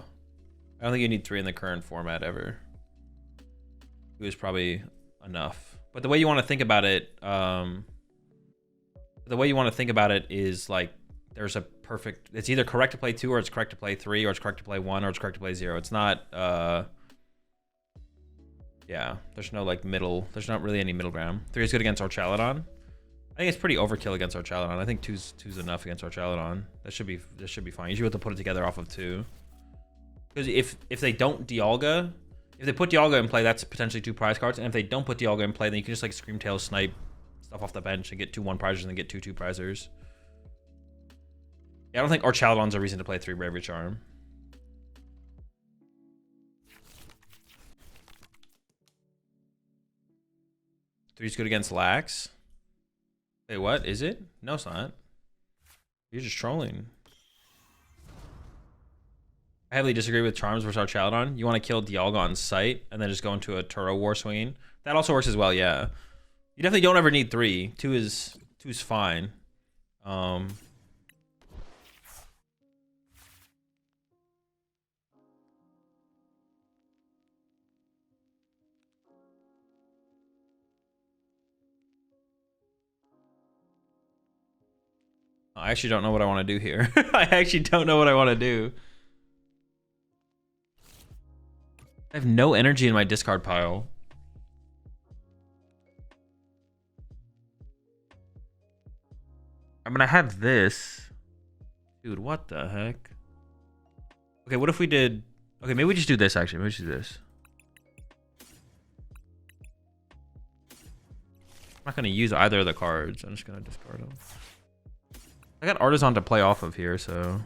don't think you need 3 in the current format ever. 2 is probably enough. But the way you want to think about it, is like there's a perfect. It's either correct to play 2, or it's correct to play 3, or it's correct to play 1, or it's correct to play 0. It's not. Yeah, there's no like middle. There's not really any middle ground. 3 is good against Archaladon. I think it's pretty overkill against Archaladon. I think 2's enough against Archaladon. That should be fine. You should be able to put it together off of 2. Because if they don't Dialga, if they put Dialga in play, that's potentially 2 prize cards. And if they don't put Dialga in play, then you can just like Screamtail snipe stuff off the bench and get 2 1-prizers and get 2 2-prizers. Yeah, I don't think Archaladon's a reason to play 3 Bravery Charm. Three's good against Lax. Wait, what? Is it? No, it's not. You're just trolling. I heavily disagree with Charms versus Archaladon. You want to kill Dialga on sight and then just go into a Turo War swinging. That also works as well, yeah. You definitely don't ever need 3. 2 is fine. I actually don't know what I want to do here. I actually don't know what I want to do. I have no energy in my discard pile. I mean, I have this. Dude, what the heck? Okay, what if we did... Okay, maybe we just do this, actually. Maybe we just do this. I'm not going to use either of the cards. I'm just going to discard them. I got Artisan to play off of here, so...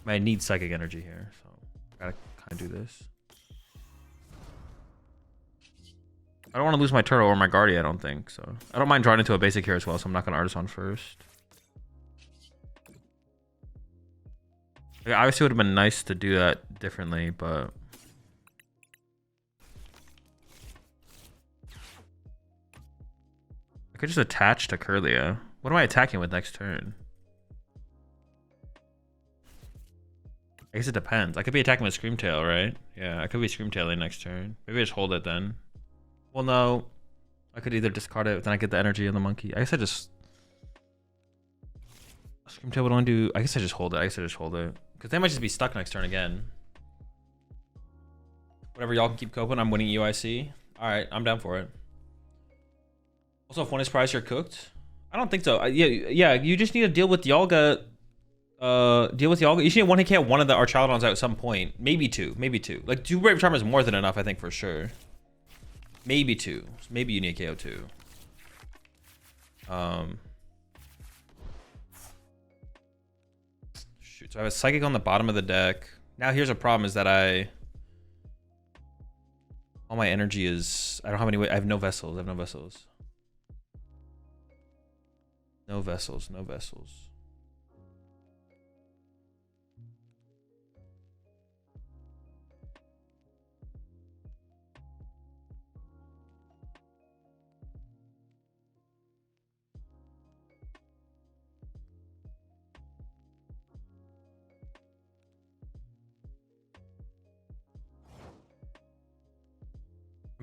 I need Psychic Energy here, so... I gotta kind of do this. I don't want to lose my Turo or my Guardia, I don't think, so... I don't mind drawing into a basic here as well, so I'm not going to Artisan first. Like, obviously, it would have been nice to do that differently, but... I could just attach to Curlia. What am I attacking with next turn? I guess it depends. I could be attacking with Screamtail, right? Yeah, I could be Screamtailing next turn. Maybe I just hold it then. Well, no. I could either discard it, then I get the energy of the monkey. I guess I just... Screamtail would only do... I guess I just hold it. Because they might just be stuck next turn again. Whatever, y'all can keep coping. I'm winning UIC. Alright, I'm down for it. Also, if one is prized, you're cooked. I don't think so. Yeah. You just need to deal with Yalga. You just need one hit KO one of the Archaludons at some point. Maybe two. Like 2 Brave Charm is more than enough, I think, for sure. Maybe 2. Maybe you need KO 2. Shoot. So I have a Psychic on the bottom of the deck. Now here's a problem: is that all my energy is... I don't have any way. I have no vessels. No vessels.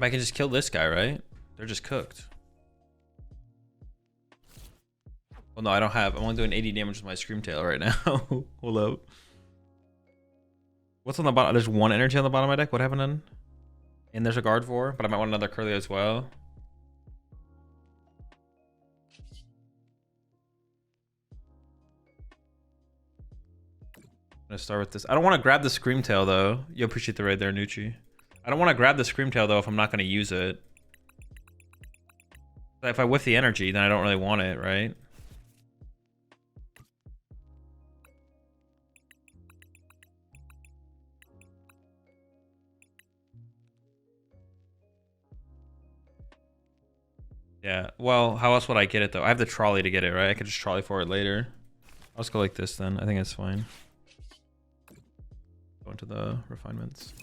I can just kill this guy, right? They're just cooked. Well, no, I don't have... I'm only doing 80 damage with my Screamtail right now. Hold up. What's on the bottom? There's 1 energy on the bottom of my deck. What happened then? And there's a Gardevoir, but I might want another Curly as well. I'm gonna start with this. I don't want to grab the Screamtail, though. You appreciate the raid there, Nucci. I don't want to grab the Screamtail, though, if I'm not going to use it. But if I whiff the energy, then I don't really want it, right? Yeah, well, how else would I get it, though? I have the trolley to get it, right? I could just trolley for it later. I'll just go like this, then. I think it's fine. Go into the refinements.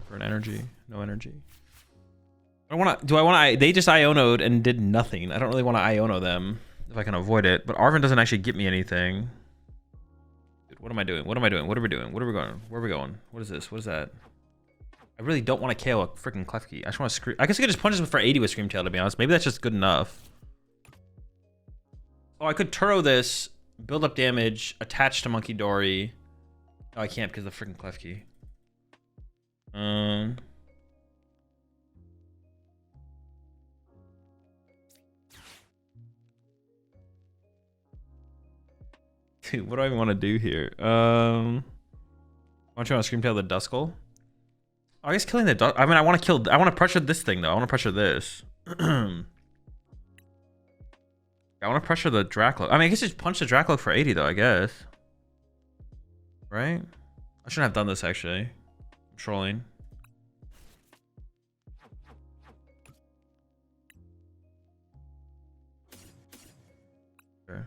For an energy. No energy. They just Iono'd and did nothing. I don't really want to Iono them if I can avoid it. But Arven doesn't actually get me anything. Dude, what am I doing? What are we doing? Where are we going? What is this? What is that? I really don't want to KO a freaking Klefki. I just want to scream. I guess I could just punch this for 80 with Screamtail, to be honest. Maybe that's just good enough. Oh, I could Turo this, build up damage, attach to Monkey Dory. Oh, I can't because of the freaking Klefki. Dude, what do I even want to do here? Why don't you want to Screamtail the Duskull? Oh, I guess killing the Duskull. I mean, I want to pressure this thing, though. I want to pressure this. I want to pressure the Dracloak. I mean, I guess just punch the Dracloak for 80, though, I guess. Right? I shouldn't have done this, actually. I'm trolling. Okay.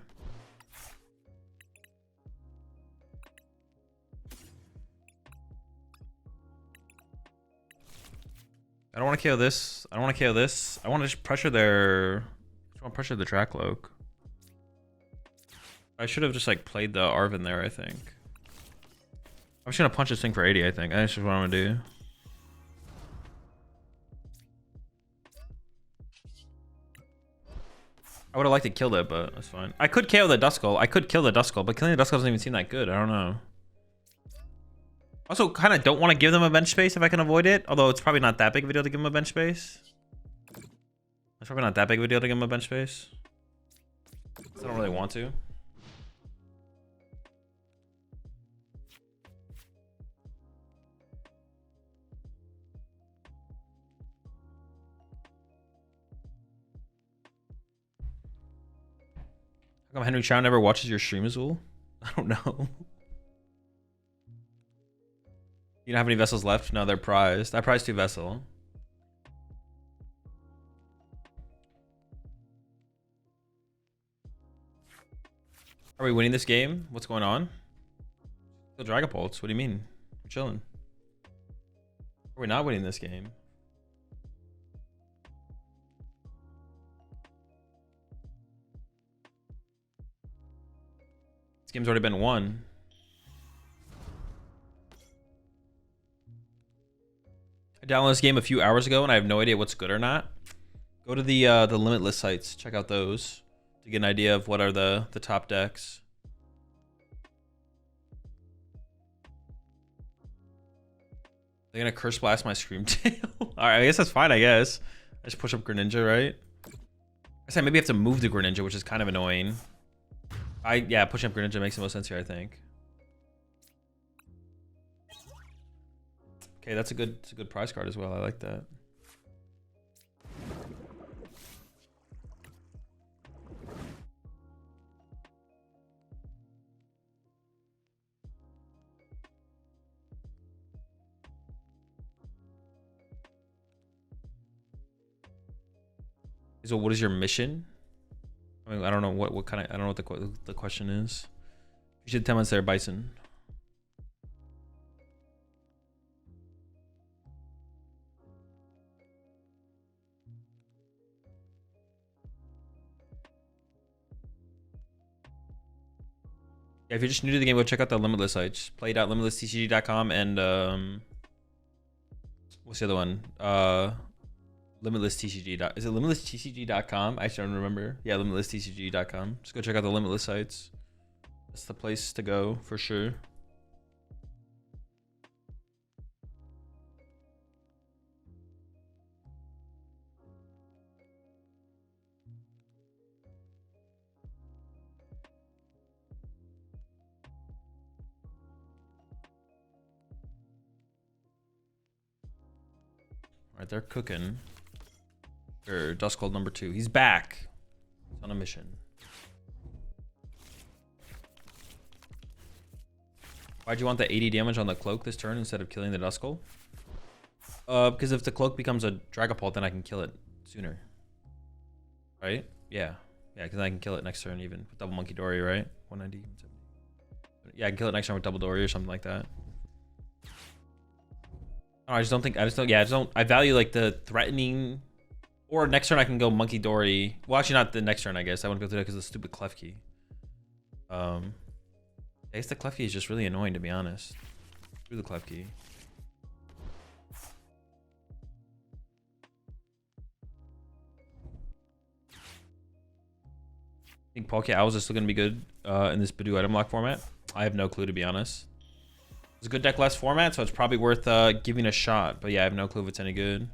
I don't want to KO this. I want to just pressure their... I just want to pressure the Dracloak. I should have just like played the Arven there, I think. I'm just gonna punch this thing for 80, I think. That's just what I'm gonna do. would have liked to kill it, but that's fine. I could KO the Duskull. I could kill the Duskull, but killing the Duskull doesn't even seem that good. I don't know. Also, kind of don't want to give them a bench space if I can avoid it. Although it's probably not that big of a deal to give them a bench space. It's probably not that big of a deal to give them a bench space. I don't really want to. How come Henry Chow never watches your stream, Azul? I don't know. You don't have any vessels left? No, they're prized. I prized 2 vessel. Are we winning this game? What's going on? Still Dragapults. What do you mean? We're chilling. Are we not winning this game? This game's already been won. I downloaded this game a few hours ago and I have no idea what's good or not. Go to the Limitless sites. Check out those to get an idea of what are the top decks. They're gonna curse blast my Scream Tail. Alright, I guess that's fine, I guess. I just push up Greninja, right? I said maybe I have to move the Greninja, which is kind of annoying. Yeah, pushing up Greninja makes the most sense here, I think. Okay, it's a good prize card as well. I like that. So what is your mission? I mean, I don't know what kind of, I don't know what the question is. You should 10 months there, Bison. Yeah, if you're just new to the game, go check out the Limitless sites. Play.limitlesstcg.com and what's the other one? LimitlessTCG. Is it limitlesstcg.com? I actually don't remember. Yeah, limitlesstcg.com. Just go check out the Limitless sites. That's the place to go for sure. All right, they're cooking. Or Duskull number 2. He's back. He's on a mission. Why'd you want the 80 damage on the cloak this turn instead of killing the Duskull? Because if the cloak becomes a Dragapult, then I can kill it sooner. Right? Yeah. Yeah, because I can kill it next turn even with double Monkey Dory, right? 190. Yeah, I can kill it next turn with double Dory or something like that. Oh, I value like the threatening. Or next turn I can go Monkey Dory. Well, actually not the next turn, I guess. I want to go through that because of the stupid Klefki. I guess the Klefki is just really annoying, to be honest. Screw the Klefki. I think Poke Owls is still going to be good in this Badoo item lock format. I have no clue, to be honest. It's a good deck less format, so it's probably worth giving a shot. But yeah, I have no clue if it's any good.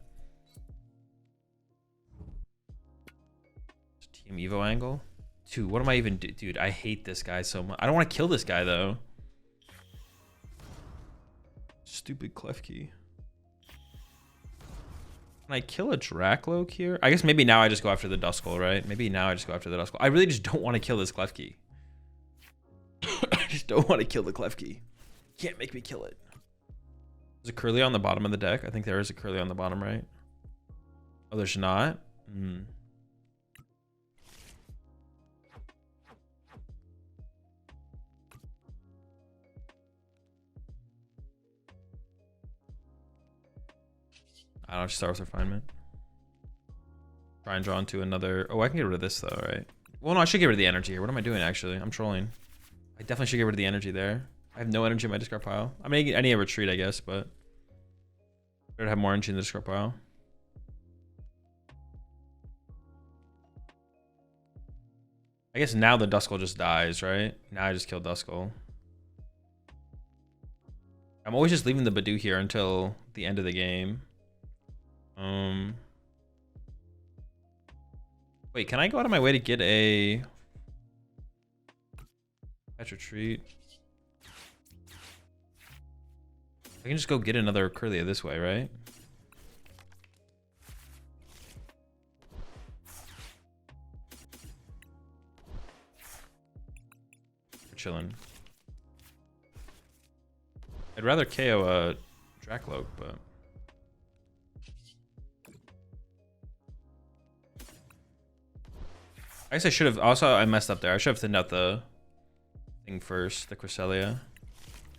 Team Evo angle. Dude, what am I even do? Dude, I hate this guy so much. I don't want to kill this guy though. Stupid Klefki. Can I kill a Dracloak here? I guess maybe now I just go after the Duskull, right? Maybe now I just go after the Duskull. I really just don't want to kill this Klefki. I just don't want to kill the Klefki. Can't make me kill it. There's a Curly on the bottom of the deck. I think there is a Curly on the bottom, right? Oh, there's not? Hmm. I don't know, just start with refinement. Try and draw into another. Oh, I can get rid of this though, right? Well, no, I should get rid of the energy here. What am I doing actually? I'm trolling. I definitely should get rid of the energy there. I have no energy in my discard pile. I mean, I need a retreat, I guess, but better to have more energy in the discard pile. I guess now the Duskull just dies, right? Now I just killed Duskull. I'm always just leaving the Badoo here until the end of the game. Wait, can I go out of my way to get a Fetch Retreat? I can just go get another Kirlia this way, right? We're chilling. I'd rather KO a Dracloak, but I guess I should have also I messed up there. I should have thinned out the thing first, the Cresselia.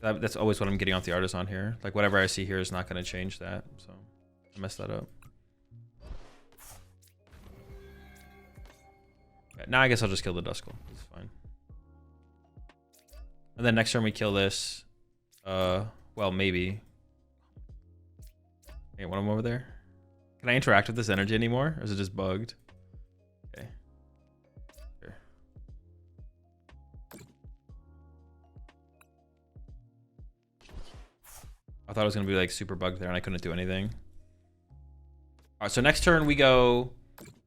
That's always what I'm getting off the Artisan here. Like whatever I see here is not going to change that, so I messed that up. Yeah, now I guess I'll just kill the Duskull. It's fine. And then next turn we kill this. Well, maybe. Hey, one of them over there. Can I interact with this energy anymore, or is it just bugged? Okay. Sure. I thought it was gonna be like super bugged there, and I couldn't do anything. All right, so next turn we go.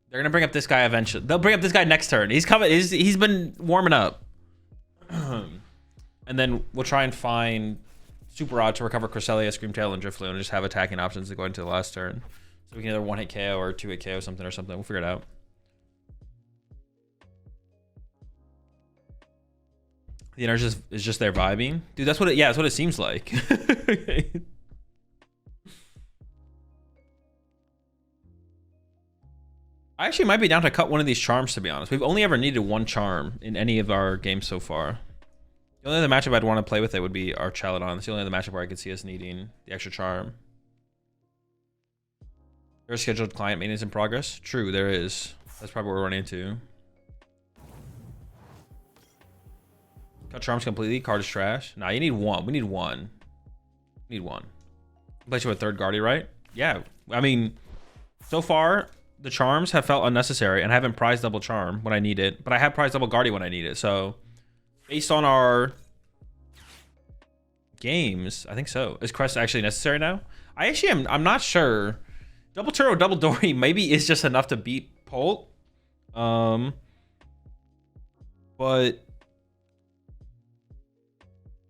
They're gonna bring up this guy eventually. They'll bring up this guy next turn. He's coming. He's been warming up. And then we'll try and find Super Odd to recover Cresselia, Screamtail, and Drifloon, and just have attacking options to go into the last turn. So we can either 1-hit KO or 2-hit KO something or something. We'll figure it out. The energy is just there vibing. Dude, that's what it, yeah, that's what it seems like. I actually might be down to cut one of these charms, to be honest. We've only ever needed one charm in any of our games so far. The only other matchup I'd want to play with it would be our Chaladon. It's the only other matchup where I could see us needing the extra charm. There's scheduled client maintenance in progress. True, there is. That's probably what we're running into. Cut charms completely. Card is trash. Nah, you need one. We need one. We need one. Place you with third Guardy, right? Yeah. I mean, so far, the charms have felt unnecessary, and I haven't prized double charm when I need it, but I have prized double Guardy when I need it, so based on our games, I think so. Is Crest actually necessary now? I'm not sure. Double Turbo, double Dory maybe is just enough to beat Polt. But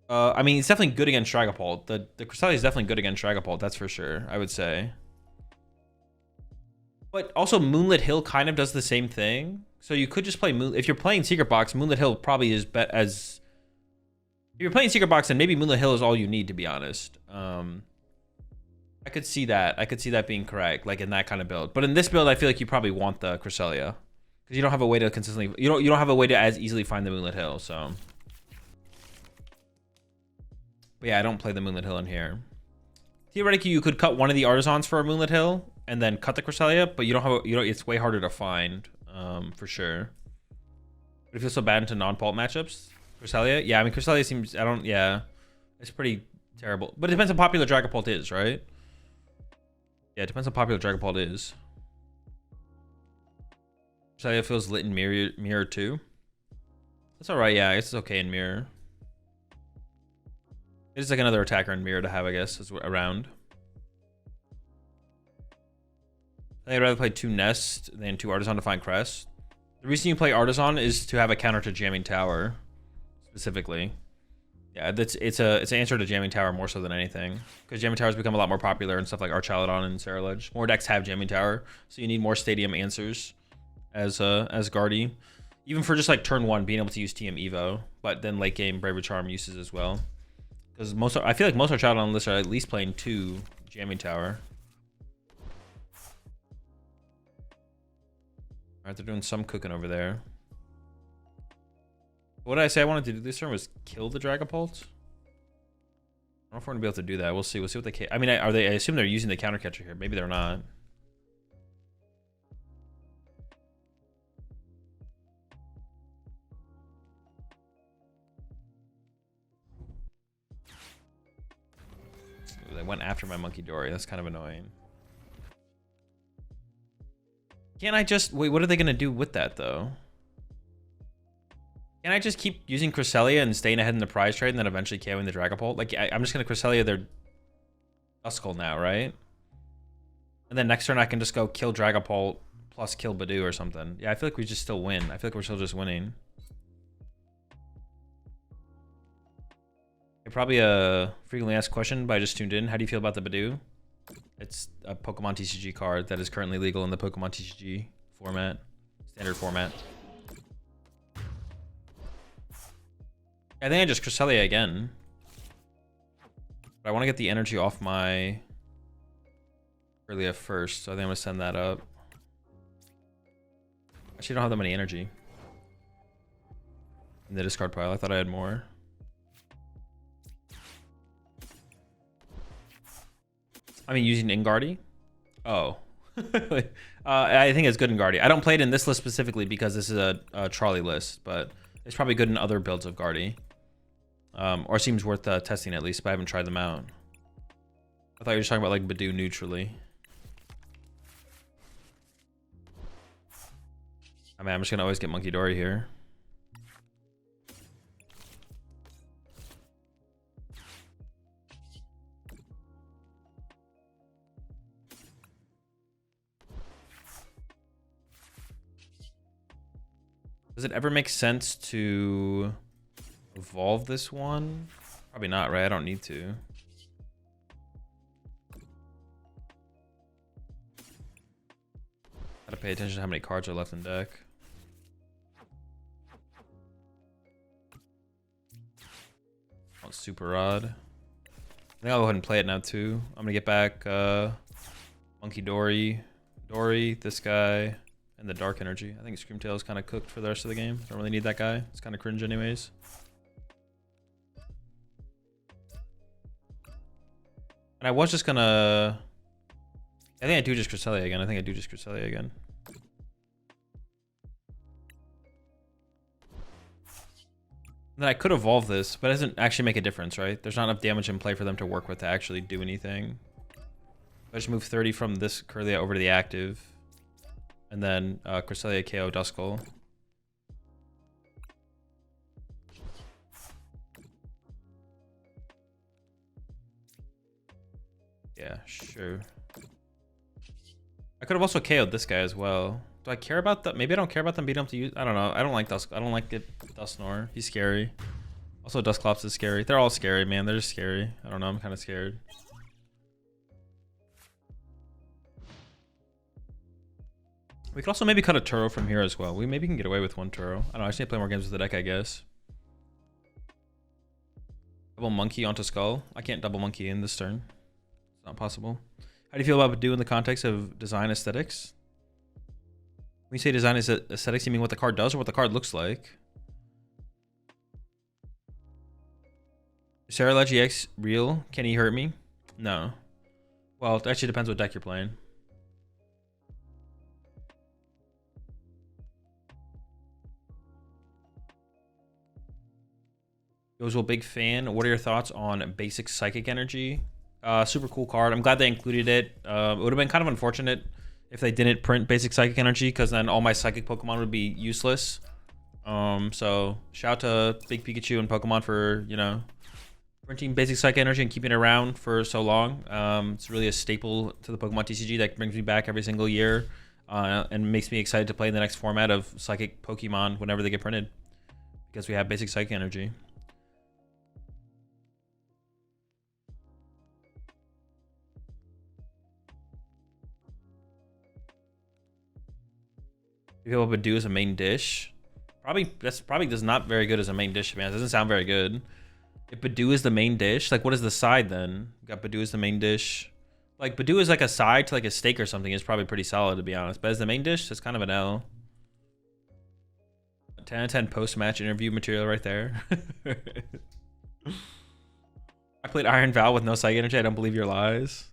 I mean, it's definitely good against Dragapult. The Cresselia is definitely good against Dragapult, that's for sure, I would say. But also Moonlit Hill kind of does the same thing. So you could just play if you're playing Secret Box, Moonlit Hill probably is if you're playing Secret Box, then maybe Moonlit Hill is all you need, to be honest. I could see that. I could see that being correct, like in that kind of build. But in this build, I feel like you probably want the Cresselia because you don't have a way to consistently you don't have a way to as easily find the Moonlit Hill. So, but yeah, I don't play the Moonlit Hill in here. Theoretically, you could cut one of the Artisans for a Moonlit Hill and then cut the Cresselia, but you don't have it's way harder to find. For sure. But it feels so bad into non-Pult matchups. Cresselia? Yeah, I mean, Cresselia seems... yeah. It's pretty terrible. But it depends how popular Dragapult is, right? Yeah, it depends how popular Dragapult is. Cresselia feels lit in Mirror too. That's alright, yeah. I guess it's okay in Mirror. It's like another attacker in Mirror to have, I guess, around. I'd rather play 2 Nest than 2 Artisan to find Crest. The reason you play Artisan is to have a counter to Jamming Tower, specifically. Yeah, it's an answer to Jamming Tower more so than anything, because Jamming Tower's become a lot more popular and stuff like Archaladon and Cerulege. More decks have Jamming Tower, so you need more Stadium answers as Guardy. Even for just like turn 1, being able to use TM Evo, but then late game Bravery Charm uses as well. Because I feel like most Archaladon lists are at least playing 2 Jamming Tower. Alright, they're doing some cooking over there. What did I say I wanted to do this turn was kill the Dragapult? I don't know if we're gonna be able to do that. We'll see. We'll see what they. I mean, I assume they're using the counter catcher here. Maybe they're not. Ooh, they went after my Monkey Dory. That's kind of annoying. Can't I just wait? What are they gonna do with that though? Can I just keep using Cresselia and staying ahead in the prize trade and then eventually KOing the Dragapult? Like, I'm just going to Cresselia their Duskull now, right? And then next turn I can just go kill Dragapult plus kill Badoo or something. Yeah, I feel like we just still win. I feel like we're still just winning. Probably a frequently asked question, but I just tuned in. How do you feel about the Badoo? It's a Pokemon TCG card that is currently legal in the Pokemon TCG format, standard format. I think I just Cresselia again. But I want to get the energy off my Cresselia first, so I think I'm going to send that up. Actually, I don't have that many energy in the discard pile. I thought I had more. I mean, using Ingardy? Oh. I think it's good in Guardy. I don't play it in this list specifically because this is a trolley list, but it's probably good in other builds of Guardy. Or seems worth testing at least, but I haven't tried them out. I thought you were just talking about like Badoo neutrally. I mean, I'm just gonna always get Monkey Dory here. Does it ever make sense to evolve this one? Probably not, right? I don't need to. Gotta pay attention to how many cards are left in deck. Oh, super rod. I think I'll go ahead and play it now too. I'm gonna get back Monkey Dory, this guy, and the Dark Energy. I think Screamtail is kind of cooked for the rest of the game. Don't really need that guy. It's kind of cringe anyways. And I was just gonna... I think I do just Cresselia again. And then I could evolve this, but it doesn't actually make a difference, right? There's not enough damage in play for them to work with to actually do anything. I just move 30 from this Kirlia over to the active. And then Cresselia KO Duskull. Yeah, sure. I could have also KO'd this guy as well. Do I care about that? Maybe I don't care about them beating up to use. I don't know. I don't like Dusk. I don't like it. Dusknoir. He's scary. Also, Dusclops is scary. They're all scary, man. They're just scary. I don't know. I'm kind of scared. We could also maybe cut a Turo from here as well. We maybe can get away with one Turo. I don't know. I just need to play more games with the deck, I guess. Double Monkey onto Skull. I can't double Monkey in this turn. It's not possible. How do you feel about Badoo in the context of design aesthetics? When you say design aesthetics, you mean what the card does or what the card looks like? Is Sarah GX real? Can he hurt me? No. Well, it actually depends what deck you're playing. Yozel, big fan. What are your thoughts on basic Psychic Energy? Super cool card. I'm glad they included it. It would have been kind of unfortunate if they didn't print basic Psychic Energy, because then all my Psychic Pokemon would be useless. So shout out to Big Pikachu and Pokemon for, you know, printing basic Psychic Energy and keeping it around for so long. It's really a staple to the Pokemon TCG that brings me back every single year, and makes me excited to play in the next format of Psychic Pokemon whenever they get printed, because we have basic Psychic Energy. You feel Badoo as a main dish? That's probably just not very good as a main dish, man. It doesn't sound very good. If Badoo is the main dish, like what is the side then? You got Badoo as the main dish. Like Badoo is like a side to like a steak or something. It's probably pretty solid, to be honest. But as the main dish, that's kind of an L. 10 out of 10 post-match interview material right there. I played Iron Val with no Psychic Energy. I don't believe your lies.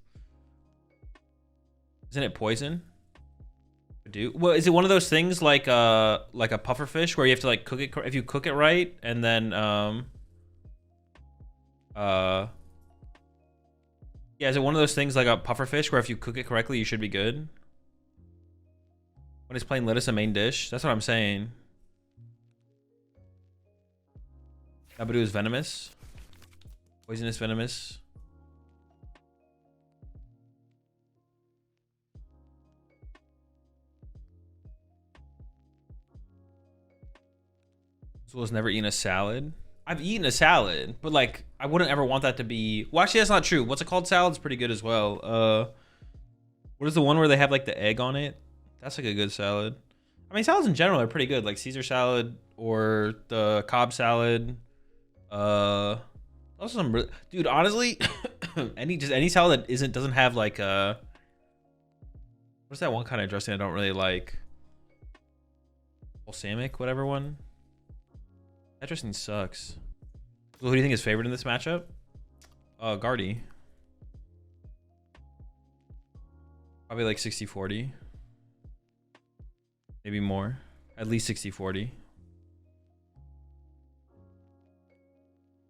Isn't it poison? Badoo? Well, is it one of those things like a pufferfish where you have to like cook it? If you cook it right, and then yeah, is it one of those things like a pufferfish where if you cook it correctly, you should be good? When it's plain lettuce a main dish, that's what I'm saying. That Badoo is venomous. Poisonous, venomous. Azul's never eaten a salad. I've eaten a salad, but like I wouldn't ever want that to be. Well, actually, that's not true. What's it called? Salad's pretty good as well. What is the one where they have like the egg on it? That's like a good salad. I mean, salads in general are pretty good, like Caesar salad or the Cobb salad. Also some dude. Honestly, any salad that doesn't have like what's that one kind of dressing I don't really like? Balsamic, whatever one. That dressing sucks. So who do you think is favored in this matchup? Gardy. Probably like 60-40. Maybe more. At least 60-40.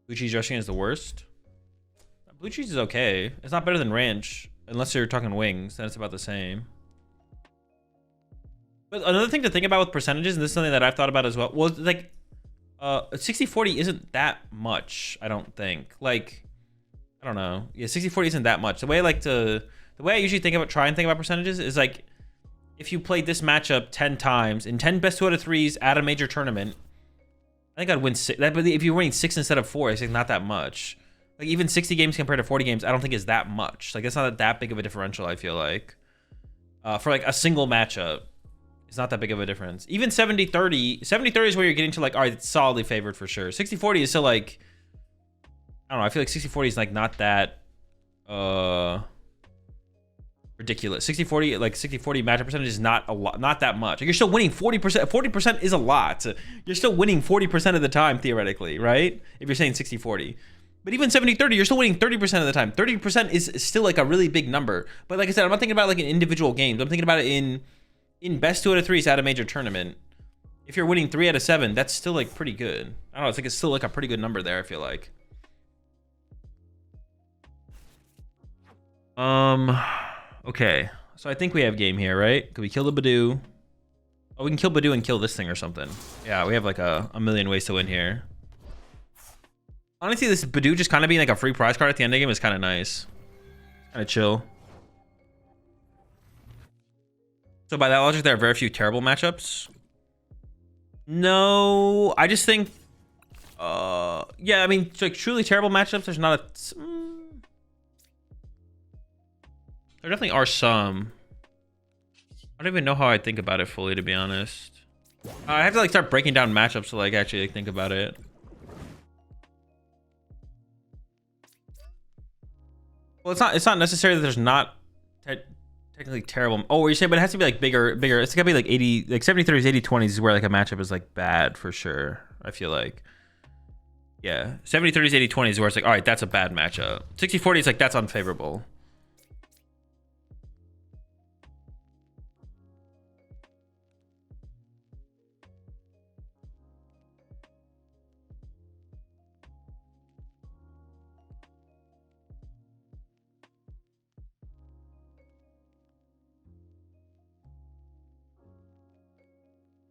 Blue cheese dressing is the worst. Blue cheese is okay. It's not better than ranch. Unless you're talking wings, then it's about the same. But another thing to think about with percentages, and this is something that I've thought about as well, well, like 60-40 isn't that much, I don't think. Like, I don't know. Yeah, 60-40 isn't that much. The way I usually try and think about percentages is like, if you played this matchup 10 times in 10 best 2 out of 3s at a major tournament, I think I'd win 6. But if you're winning 6 instead of 4, it's like not that much. Like even 60 games compared to 40 games, I don't think is that much. Like it's not that big of a differential, I feel like. For like a single matchup. It's not that big of a difference. Even 70-30. 70-30 is where you're getting to like, all right, it's solidly favored for sure. 60-40 is still like, I don't know. I feel like 60-40 is like not that ridiculous. 60-40, like 60-40 matchup percentage is not a lot, not that much. Like you're still winning 40%. 40% is a lot. You're still winning 40% of the time, theoretically, right? If you're saying 60-40. But even 70-30, you're still winning 30% of the time. 30% is still like a really big number. But like I said, I'm not thinking about like in individual games. I'm thinking about it in best 2 out of 3s at a major tournament. If you're winning 3 out of 7, that's still like pretty good. I don't know, it's still like a pretty good number there, I feel like. Okay. So I think we have game here, right? Could we kill the Badoo? Oh, we can kill Badoo and kill this thing or something. Yeah, we have like a million ways to win here. Honestly, this Badoo just kind of being like a free prize card at the end of the game is kind of nice. Kind of chill. So by that logic, there are very few terrible matchups. No, I just think, yeah, I mean, like truly terrible matchups. There's not a, there definitely are some. I don't even know how I think about it fully, to be honest. I have to like start breaking down matchups to like actually like, think about it. Well, it's not necessary that there's not technically terrible. Oh, you're saying, but it has to be like bigger. It's gotta be like 80, like 70-30s, 80-20s is where like a matchup is like bad for sure. I feel like, yeah, 70-30s, 80-20s is where it's like, all right, that's a bad matchup. 60-40 is like that's unfavorable.